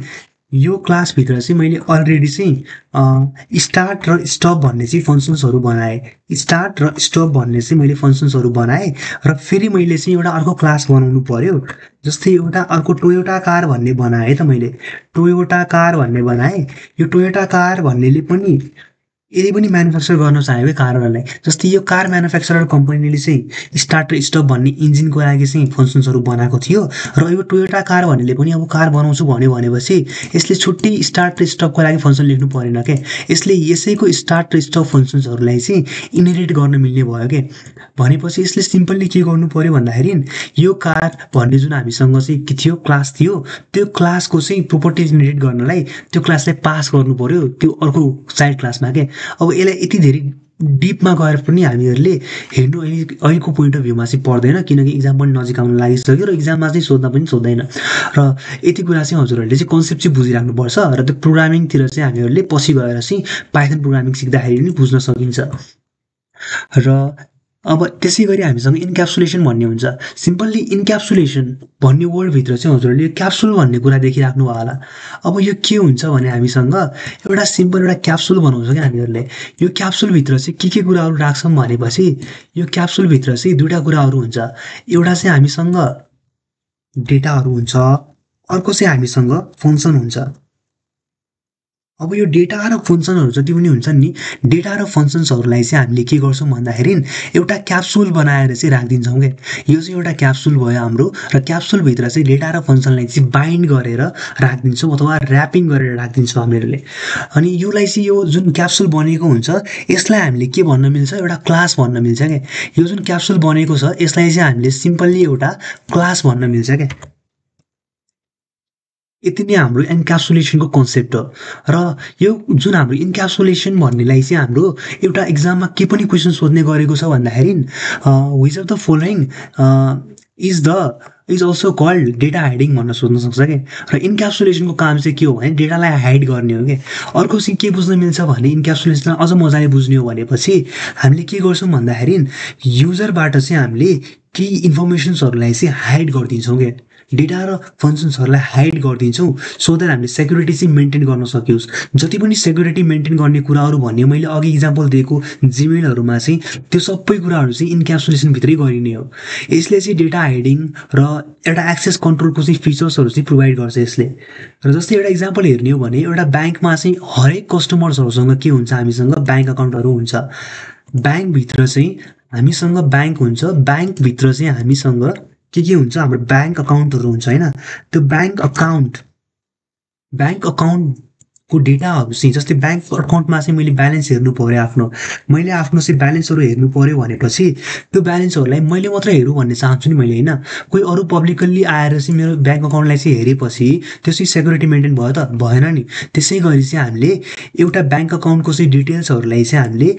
S1: यो क्लासभित्र चाहिँ मैले अलरेडी चाहिँ स्टार्ट र स्टप भन्ने चाहिँ फङ्सन्सहरू बनाएँ, स्टार्ट र स्टप भन्ने चाहिँ मैले फङ्सन्सहरू बनाएँ। र फेरि मैले चाहिँ एउटा अर्को क्लास बनाउनु पर्यो, जस्तै एउटा अर्को टोयोटा कार भन्ने बनाएँ त मैले, टोयोटा कार भन्ने बनाएँ। यो टोयोटा कार भन्नेले पनि यदि पनि म्यानुफ्याक्चर गर्न चाह्यो क्या कारहरूलाई, जस्तै यो कार म्यानुफ्याक्चरर कम्पनीले चाहिँ स्टार्ट र स्टप भन्ने इन्जिनको लागि चाहिँ फङ्सन्सहरू बनाएको थियो। र यो टोयोटा कार भन्नेले पनि अब कार बनाउँछु भन्यो भनेपछि यसले छुट्टै स्टार्ट र स्टपको लागि फङ्सन लेख्नु परेन क्या, यसले यसैको स्टार्ट र स्टप फङ्सन्सहरूलाई चाहिँ इनहेरिट गर्न मिल्ने भयो क्या। भनेपछि यसले सिम्पल्ली के गर्नु पर्यो भन्दाखेरि यो कार भन्ने जुन हामीसँग चाहिँ के थियो, क्लास थियो, त्यो क्लासको चाहिँ प्रोपर्टिज इनहेरिट गर्नलाई त्यो क्लासलाई पास गर्नु पर्यो त्यो अर्को चाइल्ड क्लासमा क्या। अब यसलाई यति धेरै डिपमा गएर पनि हामीहरूले हेर्नु अहिलेको पोइन्ट अफ भ्यूमा चाहिँ पर्दैन, किनकि इक्जाम पनि नजिक आउन लागिसक्यो र इक्जाममा चाहिँ सोध्न पनि सोध्दैन। र यति कुरा चाहिँ हजुरहरूले चाहिँ कन्सेप्ट चाहिँ बुझिराख्नुपर्छ र त्यो प्रोग्रामिङतिर चाहिँ हामीहरूले पछि गएर चाहिँ पाइथन प्रोग्रामिङ सिक्दाखेरि पनि बुझ्न सकिन्छ। र अब त्यसै गरी हामीसँग इन्क्याप्सुलेसन भन्ने हुन्छ। सिम्पल्ली इन्क्याप्सुलेसन भन्ने वर्डभित्र चाहिँ हजुरहरूले यो क्याप्सुल भन्ने कुरा देखिराख्नु भयो होला। अब यो के हुन्छ भने हामीसँग एउटा सिम्पल एउटा क्याप्सुल बनाउँछ क्या हामीहरूले। यो क्याप्सुलभित्र चाहिँ के कुराहरू राख्छौँ भनेपछि यो क्याप्सुलभित्र चाहिँ दुईवटा कुराहरू हुन्छ। एउटा चाहिँ हामीसँग डेटाहरू हुन्छ, अर्को चाहिँ हामीसँग फङ्सन हुन्छ। अब यो डेटा र फङ्सनहरू जति पनि हुन्छन् नि, डेटा र फङ्सन्सहरूलाई चाहिँ हामीले के गर्छौँ भन्दाखेरि एउटा क्याप्सुल बनाएर चाहिँ राखिदिन्छौँ क्या। यो चाहिँ एउटा क्याप्सुल भयो हाम्रो, र क्याप्सुलभित्र चाहिँ डेटा र फङ्सनलाई चाहिँ बाइन्ड गरेर राखिदिन्छौँ अथवा ऱ्यापिङ गरेर राखिदिन्छौँ हामीहरूले। अनि योलाई चाहिँ यो जुन क्याप्सुल बनेको हुन्छ यसलाई हामीले के भन्न मिल्छ, एउटा क्लास भन्न मिल्छ क्या। यो जुन क्याप्सुल बनेको छ यसलाई चाहिँ हामीले सिम्पल्ली एउटा क्लास भन्न मिल्छ क्या। यति नै हाम्रो इन्क्याप्सुलेसनको कन्सेप्ट हो। र यो जुन हाम्रो इन्क्याप्सुलेसन भन्नेलाई चाहिँ हाम्रो एउटा इक्जाममा के पनि क्वेसन सोध्ने गरेको छ भन्दाखेरि which of the following is also called data hiding भन्न सोध्न सक्छ क्या। र इन्क्याप्सुलेसनको काम चाहिँ के हो भने डेटालाई हाइड गर्ने हो क्या। अर्को चाहिँ के बुझ्न मिल्छ भने इन्क्याप्सुलेसनलाई अझ मजाले बुझ्ने हो भनेपछि हामीले के गर्छौँ भन्दाखेरि युजरबाट चाहिँ हामीले केही इन्फर्मेसन्सहरूलाई चाहिँ हाइड गरिदिन्छौँ क्या। डेटा र फङ्सन्सहरूलाई हाइड गरिदिन्छौँ सो द्याट हामीले सेक्युरिटी चाहिँ मेन्टेन गर्न सकियोस्। जति पनि सेक्युरिटी मेन्टेन गर्ने कुराहरू भन्ने मैले अघि इक्जाम्पल दिएको जिमेलहरूमा चाहिँ त्यो सबै कुराहरू चाहिँ इन्क्याप्सुलेसनभित्रै गरिने हो। यसले चाहिँ डेटा हाइडिङ र एउटा एक्सेस कन्ट्रोलको चाहिँ फिचर्सहरू चाहिँ प्रोभाइड गर्छ यसले। र जस्तै एउटा इक्जाम्पल हेर्ने हो भने एउटा ब्याङ्कमा चाहिँ हरेक कस्टमर्सहरूसँग के हुन्छ, हामीसँग ब्याङ्क अकाउन्टहरू हुन्छ। ब्याङ्कभित्र चाहिँ हामीसँग ब्याङ्क हुन्छ, ब्याङ्कभित्र चाहिँ हामीसँग के हुन्छ, हाम्रो ब्याङ्क अकाउन्टहरू हुन्छ होइन। त्यो ब्याङ्क अकाउन्टको डेटाहरू चाहिँ जस्तै ब्याङ्क अकाउन्टमा चाहिँ मैले ब्यालेन्स हेर्नु पऱ्यो, मैले आफ्नो चाहिँ ब्यालेन्सहरू हेर्नु पऱ्यो भनेपछि त्यो ब्यालेन्सहरूलाई मैले मात्रै हेरौँ भन्ने चाहन्छु नि मैले होइन। कोही अरू पब्लिकल्ली आएर चाहिँ मेरो ब्याङ्क अकाउन्टलाई चाहिँ हेरेपछि त्यो चाहिँ सेक्युरिटी मेन्टेन भयो त भएन नि। त्यसै गरी चाहिँ हामीले एउटा ब्याङ्क अकाउन्टको चाहिँ डिटेल्सहरूलाई चाहिँ हामीले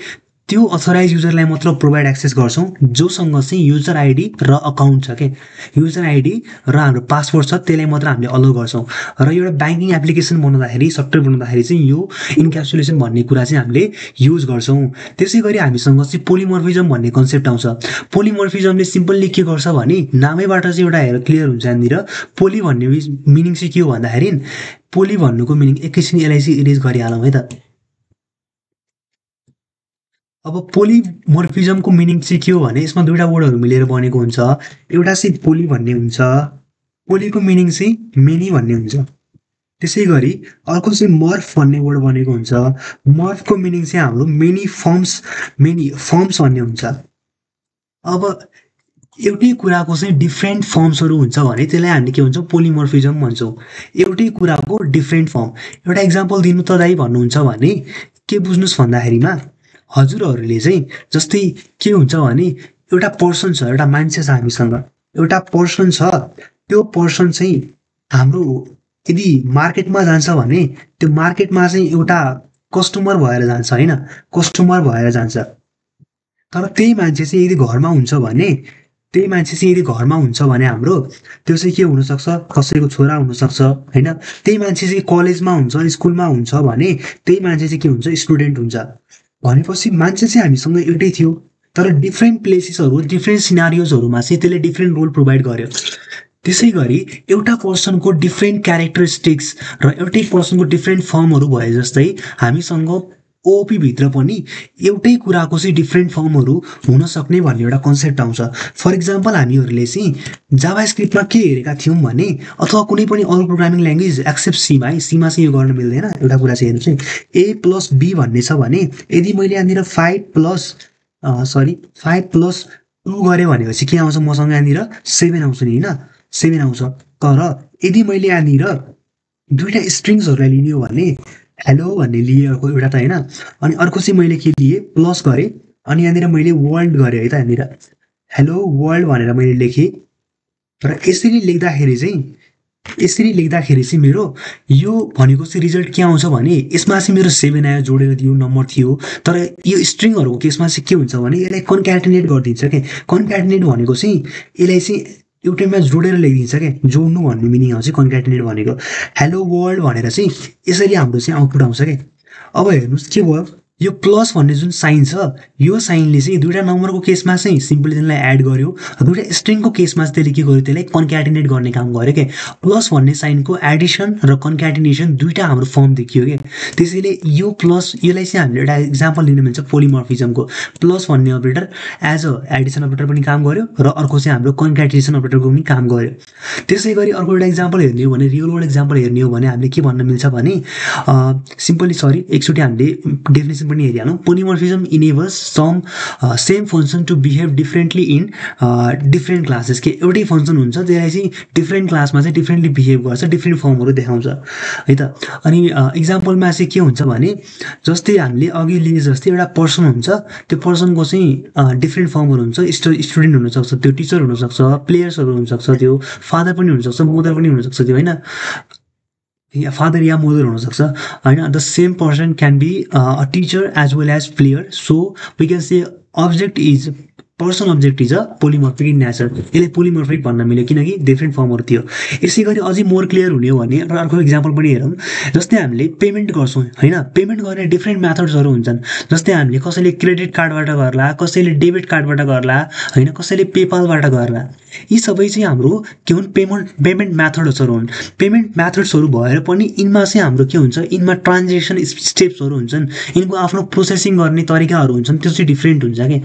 S1: त्यो अथोराइज युजरलाई मात्र प्रोभाइड एक्सेस गर्छौँ जोसँग चाहिँ युजर आइडी र अकाउन्ट छ क्या। युजर आइडी र हाम्रो पासवर्ड छ त्यसलाई मात्र हामीले अलाउ गर्छौँ। र एउटा ब्याङ्किङ एप्लिकेसन बनाउँदाखेरि सफ्टवेयर बनाउँदाखेरि चाहिँ यो इन्क्याप्सुलेसन भन्ने कुरा चाहिँ हामीले युज गर्छौँ। त्यसै गरी हामीसँग चाहिँ पोलिमर्फिजम भन्ने कन्सेप्ट आउँछ। पोलिमर्फिजमले सिम्पल्ली के गर्छ भने नामैबाट चाहिँ एउटा हेर क्लियर हुन्छ यहाँनिर। पोली भन्ने मिनिङ चाहिँ के हो भन्दाखेरि पोली भन्नुको मिनिङ एकैछिन यसलाई चाहिँ इरेज गरिहालौँ है त। अब पोलिमर्फिजमको मिनिङ चाहिँ के हो भने यसमा दुईवटा वर्डहरू मिलेर बनेको हुन्छ। एउटा चाहिँ पोली भन्ने हुन्छ, पोलीको मिनिङ चाहिँ मेनी भन्ने हुन्छ। त्यसै गरी अर्को चाहिँ मर्फ भन्ने वर्ड बनेको हुन्छ। मर्फको मिनिङ चाहिँ हाम्रो मेनी फर्म्स भन्ने हुन्छ। अब एउटै कुराको चाहिँ डिफ्रेन्ट फर्म्सहरू हुन्छ भने त्यसलाई हामीले के भन्छौँ, पोलिमर्फिजम भन्छौँ। एउटै कुराको डिफ्रेन्ट फर्म। एउटा इक्जाम्पल दिनु त दाइ भन्नुहुन्छ भने के बुझ्नुहोस् भन्दाखेरिमा हजुरहरूले चाहिँ जस्तै के हुन्छ भने एउटा पर्सन छ, एउटा मान्छे छ हामीसँग, एउटा पर्सन छ। त्यो पर्सन चाहिँ हाम्रो यदि मार्केटमा जान्छ भने त्यो मार्केटमा चाहिँ एउटा कस्टमर भएर जान्छ होइन, कस्टमर भएर जान्छ। तर त्यही मान्छे चाहिँ यदि घरमा हुन्छ भने हाम्रो त्यो चाहिँ के हुनसक्छ, कसैको छोरा हुनसक्छ होइन। त्यही मान्छे चाहिँ कलेजमा हुन्छ, स्कुलमा हुन्छ भने त्यही मान्छे चाहिँ के हुन्छ, स्टुडेन्ट हुन्छ। भनेपछि मान्छे चाहिँ हामीसँग एउटै थियो तर डिफ्रेन्ट प्लेसेसहरू डिफ्रेन्ट सिनारियोजहरूमा चाहिँ त्यसले डिफ्रेन्ट रोल प्रोभाइड गर्यो। त्यसै गरी एउटा पर्सनको डिफ्रेन्ट क्यारेक्टरिस्टिक्स र एउटै पर्सनको डिफ्रेन्ट फर्महरू भए जस्तै हामीसँग ओपीभित्र पनि एउटै कुराको चाहिँ डिफ्रेन्ट फर्महरू हुन सक्ने भन्ने एउटा कन्सेप्ट आउँछ। फर इक्जाम्पल हामीहरूले चाहिँ जाभास्क्रिप्टमा के हेरेका थियौँ भने अथवा कुनै पनि अरू प्रोग्रामिङ ल्याङ्ग्वेज एक्सेप्ट सीमा चाहिँ यो गर्न मिल्दैन। एउटा कुरा चाहिँ हेर्नु चाहिँ A+B भन्ने छ भने यदि मैले यहाँनिर 5+2 गरेँ भनेपछि के आउँछ, मसँग यहाँनिर 7 आउँछ नि होइन, 7 आउँछ। तर यदि मैले यहाँनिर दुईवटा स्ट्रिङ्सहरूलाई लिने हो भने हेलो भन्ने लिएँ एउटा त होइन, अनि अर्को चाहिँ मैले के लिएँ, प्लस गरेँ अनि यहाँनिर मैले वर्ल्ड गरेँ है त। यहाँनिर हेलो वर्ल्ड भनेर मैले लेखेँ। र यसरी लेख्दाखेरि चाहिँ यसरी लेख्दाखेरि चाहिँ मेरो यो भनेको चाहिँ रिजल्ट के आउँछ भने यसमा चाहिँ मेरो 7 आयो, जोडेर दियो नम्बर थियो। तर यो स्ट्रिङहरूको केसमा चाहिँ के हुन्छ भने यसलाई कन्क्याटिनेट गरिदिन्छ क्या। कन्क्याटिनेट भनेको चाहिँ यसलाई चाहिँ एउटैमा जोडेर लेखिदिन्छ क्या। जोड्नु भन्ने मिनिङ आउँछ कन्क्याटिनेट भनेको। हेलो वर्ल्ड भनेर चाहिँ यसरी हाम्रो चाहिँ आउटपुट आउँछ क्या। अब हेर्नुहोस् के भयो, यो प्लस भन्ने जुन साइन छ यो साइनले चाहिँ दुईवटा नम्बरको केसमा चाहिँ सिम्पली त्यसलाई एड गर्यो, दुईवटा स्ट्रिङको केसमा चाहिँ त्यसले के गर्यो, त्यसलाई कन्क्याटिनेट गर्ने काम गर्यो क्या। प्लस भन्ने साइनको एडिसन र कन्क्याटिनेसन दुईवटा हाम्रो फर्म देखियो क्या। त्यसैले यो प्लस यसलाई चाहिँ हामीले एउटा इक्जाम्पल लिनु मिल्छ पोलिमर्फिजमको। प्लस भन्ने operator as a addition operator पनि काम गर्यो र अर्को चाहिँ हाम्रो कन्क्याटिनेसन अपरेटरको पनि काम गर्यो। त्यसै गरी अर्को एउटा इक्जाम्पल हेर्ने हो भने, रियल वर्ल्ड इक्जाम्पल हेर्ने हो भने हामीले के भन्न मिल्छ भने सिम्पली एकचोटि हामीले डेफिनेसन पनि हेरिहालौँ। Polymorphism enables some same function to behave differently in different classes. के एउटै फङ्सन हुन्छ त्यसलाई चाहिँ डिफ्रेन्ट क्लासमा चाहिँ डिफ्रेन्टली बिहेभ गर्छ, डिफ्रेन्ट फर्महरू देखाउँछ है त। अनि इक्जाम्पलमा चाहिँ के हुन्छ भने जस्तै हामीले अघि लिए जस्तै एउटा पर्सन हुन्छ, त्यो पर्सनको चाहिँ डिफ्रेन्ट फर्महरू हुन्छ। स्टुडेन्ट हुनसक्छ, त्यो टिचर हुनसक्छ, प्लेयर्सहरू हुनसक्छ, त्यो फादर पनि हुनसक्छ, मदर पनि हुनसक्छ, त्यो होइन फादर या मदर हुनसक्छ होइन। The same person can be a teacher as well as player. So we can say object is person object is a polymorphic in nature. यसले पोलिमर्फिक भन्न मिल्यो किनकि डिफ्रेन्ट फर्महरू थियो। यसै गरी अझै मोर क्लियर हुने हो भने अर्को इक्जाम्पल पनि हेरौँ। जस्तै हामीले पेमेन्ट गर्छौँ होइन, पेमेन्ट गर्ने डिफ्रेन्ट मेथड्सहरू हुन्छन्। जस्तै हामीले कसैले क्रेडिट कार्डबाट गर्ला, कसैले डेबिट कार्डबाट गर्ला होइन, कसैले पेपालबाट गर्ला। यी सबै चाहिँ हाम्रो के हुन्, पेमेन्ट मेथड्सहरू हुन्। पेमेन्ट मेथड्सहरू भएर पनि यिनमा चाहिँ हाम्रो के हुन्छ, यिनमा ट्रान्जेक्सन स्टेप्सहरू हुन्छन्, यिनको आफ्नो प्रोसेसिङ गर्ने तरिकाहरू हुन्छन्, त्यो चाहिँ डिफ्रेन्ट हुन्छ क्या।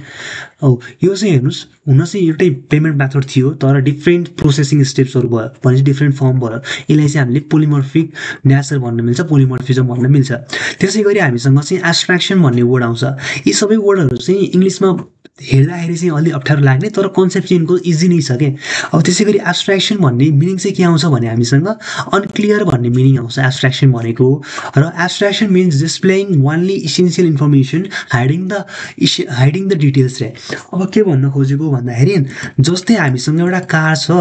S1: औ यो चाहिँ हेर्नुहोस्, हुन चाहिँ एउटै पेमेन्ट मेथड थियो तर डिफ्रेन्ट प्रोसेसिङ स्टेप्सहरू भयो भने चाहिँ डिफ्रेन्ट फर्म भयो। यसलाई चाहिँ हामीले पोलिमर्फिक नेचर भन्न मिल्छ, पोलिमर्फिजम भन्न मिल्छ। त्यसै गरी हामीसँग चाहिँ एब्स्ट्र्याक्सन भन्ने वर्ड आउँछ। यी सबै वर्डहरू चाहिँ इङ्ग्लिसमा हेर्दाखेरि चाहिँ अलि अप्ठ्यारो लाग्ने तर कन्सेप्ट चाहिँ यिनको इजी नै छ क्या। अब त्यसै गरी एब्स्ट्र्याक्सन भन्ने मिनिङ चाहिँ के आउँछ भने हामीसँग अनक्लियर भन्ने मिनिङ आउँछ एब्स्ट्र्याक्सन भनेको। र abstraction means displaying only essential information hiding the details रे। अब के भन्न खोजेको भन्दाखेरि जस्तै हामीसँग एउटा कार छ,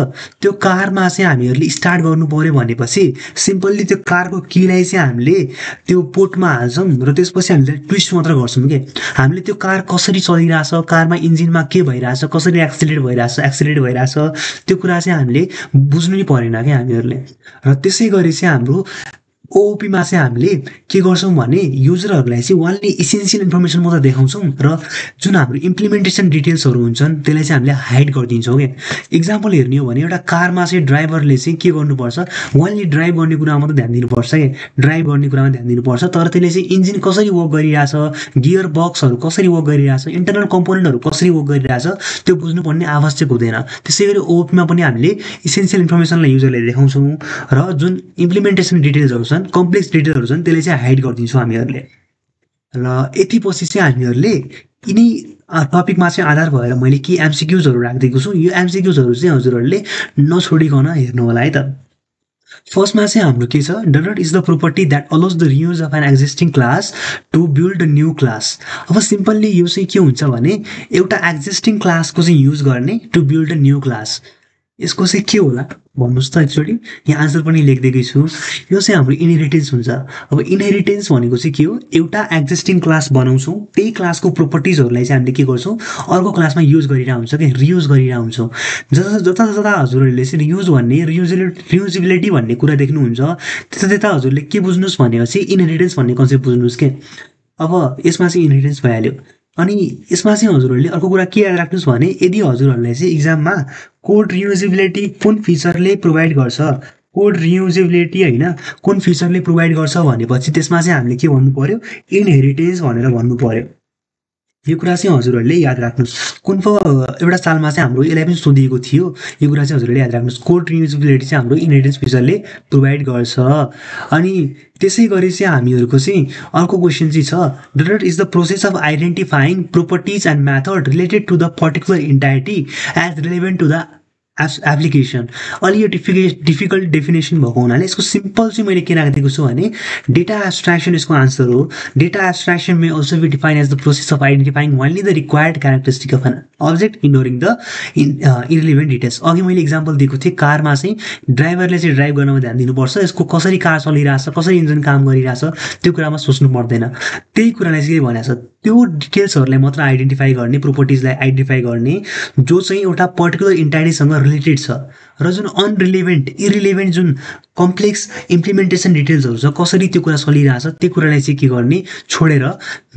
S1: त्यो कारमा चाहिँ हामीहरूले स्टार्ट गर्नु पऱ्यो भनेपछि सिम्पल्ली त्यो कारको कीलाई चाहिँ हामीले त्यो पोर्टमा हाल्छौँ र त्यसपछि हामीले ट्विस्ट मात्र गर्छौँ कि हामीले त्यो कार कसरी चलिरहेछ, कारमा इन्जिनमा के भइरहेछ, कसरी एक्सिलेट भइरहेछ त्यो कुरा चाहिँ हामीले बुझ्नु नै परेन क्या हामीहरूले। र त्यसै गरी चाहिँ हाम्रो ओओपीमा चाहिँ हामीले के गर्छौँ भने युजरहरूलाई चाहिँ ओन्ली इसेन्सियल इन्फर्मेसन मात्र देखाउँछौँ र जुन हाम्रो इम्प्लिमेन्टेसन डिटेल्सहरू हुन्छन् त्यसलाई चाहिँ हामीले हाइड गरिदिन्छौँ क्या। इक्जाम्पल हेर्ने हो भने एउटा कारमा चाहिँ ड्राइभरले चाहिँ के गर्नुपर्छ, ओन्ली ड्राइभ गर्ने कुरामा मात्र ध्यान दिनुपर्छ क्या, ड्राइभ गर्ने कुरामा ध्यान दिनुपर्छ। तर त्यसले चाहिँ इन्जिन कसरी वर्क गरिरहेछ, गियर बक्सहरू कसरी वर्क गरिरहेछ, इन्टरनल कम्पोनेन्टहरू कसरी वर्क गरिरहेछ त्यो बुझ्नुपर्ने आवश्यक हुँदैन। त्यसै गरी ओओपीमा पनि हामीले इसेन्सियल इन्फर्मेसनलाई युजरले देखाउँछौँ र जुन इम्प्लिमेन्टेसन डिटेल्सहरू छन्, कम्प्लेक्स डिटेलहरू छन् त्यसले चाहिँ हाइड गरिदिन्छौँ हामीहरूले। र यति पछि चाहिँ हामीहरूले यिनै टपिकमा चाहिँ आधार भएर मैले के एमसिक्युजहरू राखिदिएको छु, यो एमसिक्युजहरू चाहिँ हजुरहरूले नछोडिकन हेर्नु होला है त। फर्स्टमा चाहिँ हाम्रो के छ, that is the property that allows the reuse of an existing class to build a new class. अब सिम्पल्ली यो चाहिँ के हुन्छ भने एउटा एक्जिस्टिङ क्लासको चाहिँ युज गर्ने to build a new class. यसको चाहिँ के होला भन्नुहोस् त एकचोटि, यहाँ आन्सर पनि लेखिदिएकै छु। यो चाहिँ हाम्रो इनहेरिटेन्स हुन्छ। अब इनहेरिटेन्स भनेको चाहिँ के हो, एउटा एक्जिस्टिङ क्लास बनाउँछौँ, त्यही क्लासको प्रोपर्टिजहरूलाई चाहिँ हामीले के गर्छौँ अर्को क्लासमा युज गरिरहेको हुन्छ कि रियुज गरिरहेको हुन्छौँ। जता जता हजुरहरूले चाहिँ रियुज भन्ने रियुजेबिलिटी भन्ने कुरा देख्नुहुन्छ त्यता त्यता हजुरले के बुझ्नुहोस् भनेपछि इनहेरिटेन्स भन्ने कन्सेप्ट बुझ्नुहोस् के। अब यसमा चाहिँ इनहेरिटेन्स भइहाल्यो। अनि यसमा चाहिँ हजुरहरूले अर्को कुरा के याद राख्नुहोस् भने यदि हजुरहरूलाई चाहिँ इक्जाममा कोड रियुजेबिलिटी कुन फिचरले प्रोभाइड गर्छ, कोड रियुजेबिलिटी होइन कुन फिचरले प्रोभाइड गर्छ भनेपछि त्यसमा चाहिँ हामीले के भन्नु पर्यो, इनहेरिटेन्स भनेर भन्नु पर्यो। यो कुरा चाहिँ हजुरहरूले याद राख्नुहोस्। एउटा सालमा चाहिँ हाम्रो यसलाई पनि सोधिएको थियो, यो कुरा चाहिँ हजुरहरूले याद राख्नुहोस्। कोड रियुजेबिलिटी चाहिँ हाम्रो इनहेरिटेन्स फिचरले प्रोभाइड गर्छ। अनि त्यसै गरी चाहिँ हामीहरूको चाहिँ अर्को क्वेसन चाहिँ छ, that is the process of identifying properties and method related to the particular entity as relevant to the application. अलि यो डिफिकल्ट डेफिनेसन भएको हुनाले यसको सिम्पल चाहिँ मैले के राखिदिएको छु भने डेटा एब्स्ट्र्याक्सन यसको आन्सर हो। Data abstraction may also be define as the process of identifying only the required characteristic object ignoring the irrelevant details. अघि मैले इक्जाम्पल दिएको थिएँ, कारमा चाहिँ ड्राइभरले चाहिँ ड्राइभ गर्नमा ध्यान दिनुपर्छ, यसको कसरी कार चलिरहेछ, कसरी इन्जिन काम गरिरहेछ त्यो कुरामा सोच्नु पर्दैन। त्यही कुरालाई चाहिँ के भनेको छ, त्यो डिटेल्सहरूलाई मात्र आइडेन्टिफाई गर्ने, प्रोपर्टिजलाई आइडेन्टिफाई गर्ने जो चाहिँ एउटा पर्टिकुलर इन्टाइटीसँग रिलेटेड छ, र जुन अनरिलेभेन्ट इरिलेभेन्ट जुन कम्प्लेक्स इम्प्लिमेन्टेसन डिटेल्सहरू छ, कसरी त्यो कुरा चलिरहेछ त्यो कुरालाई चाहिँ के गर्ने, छोडेर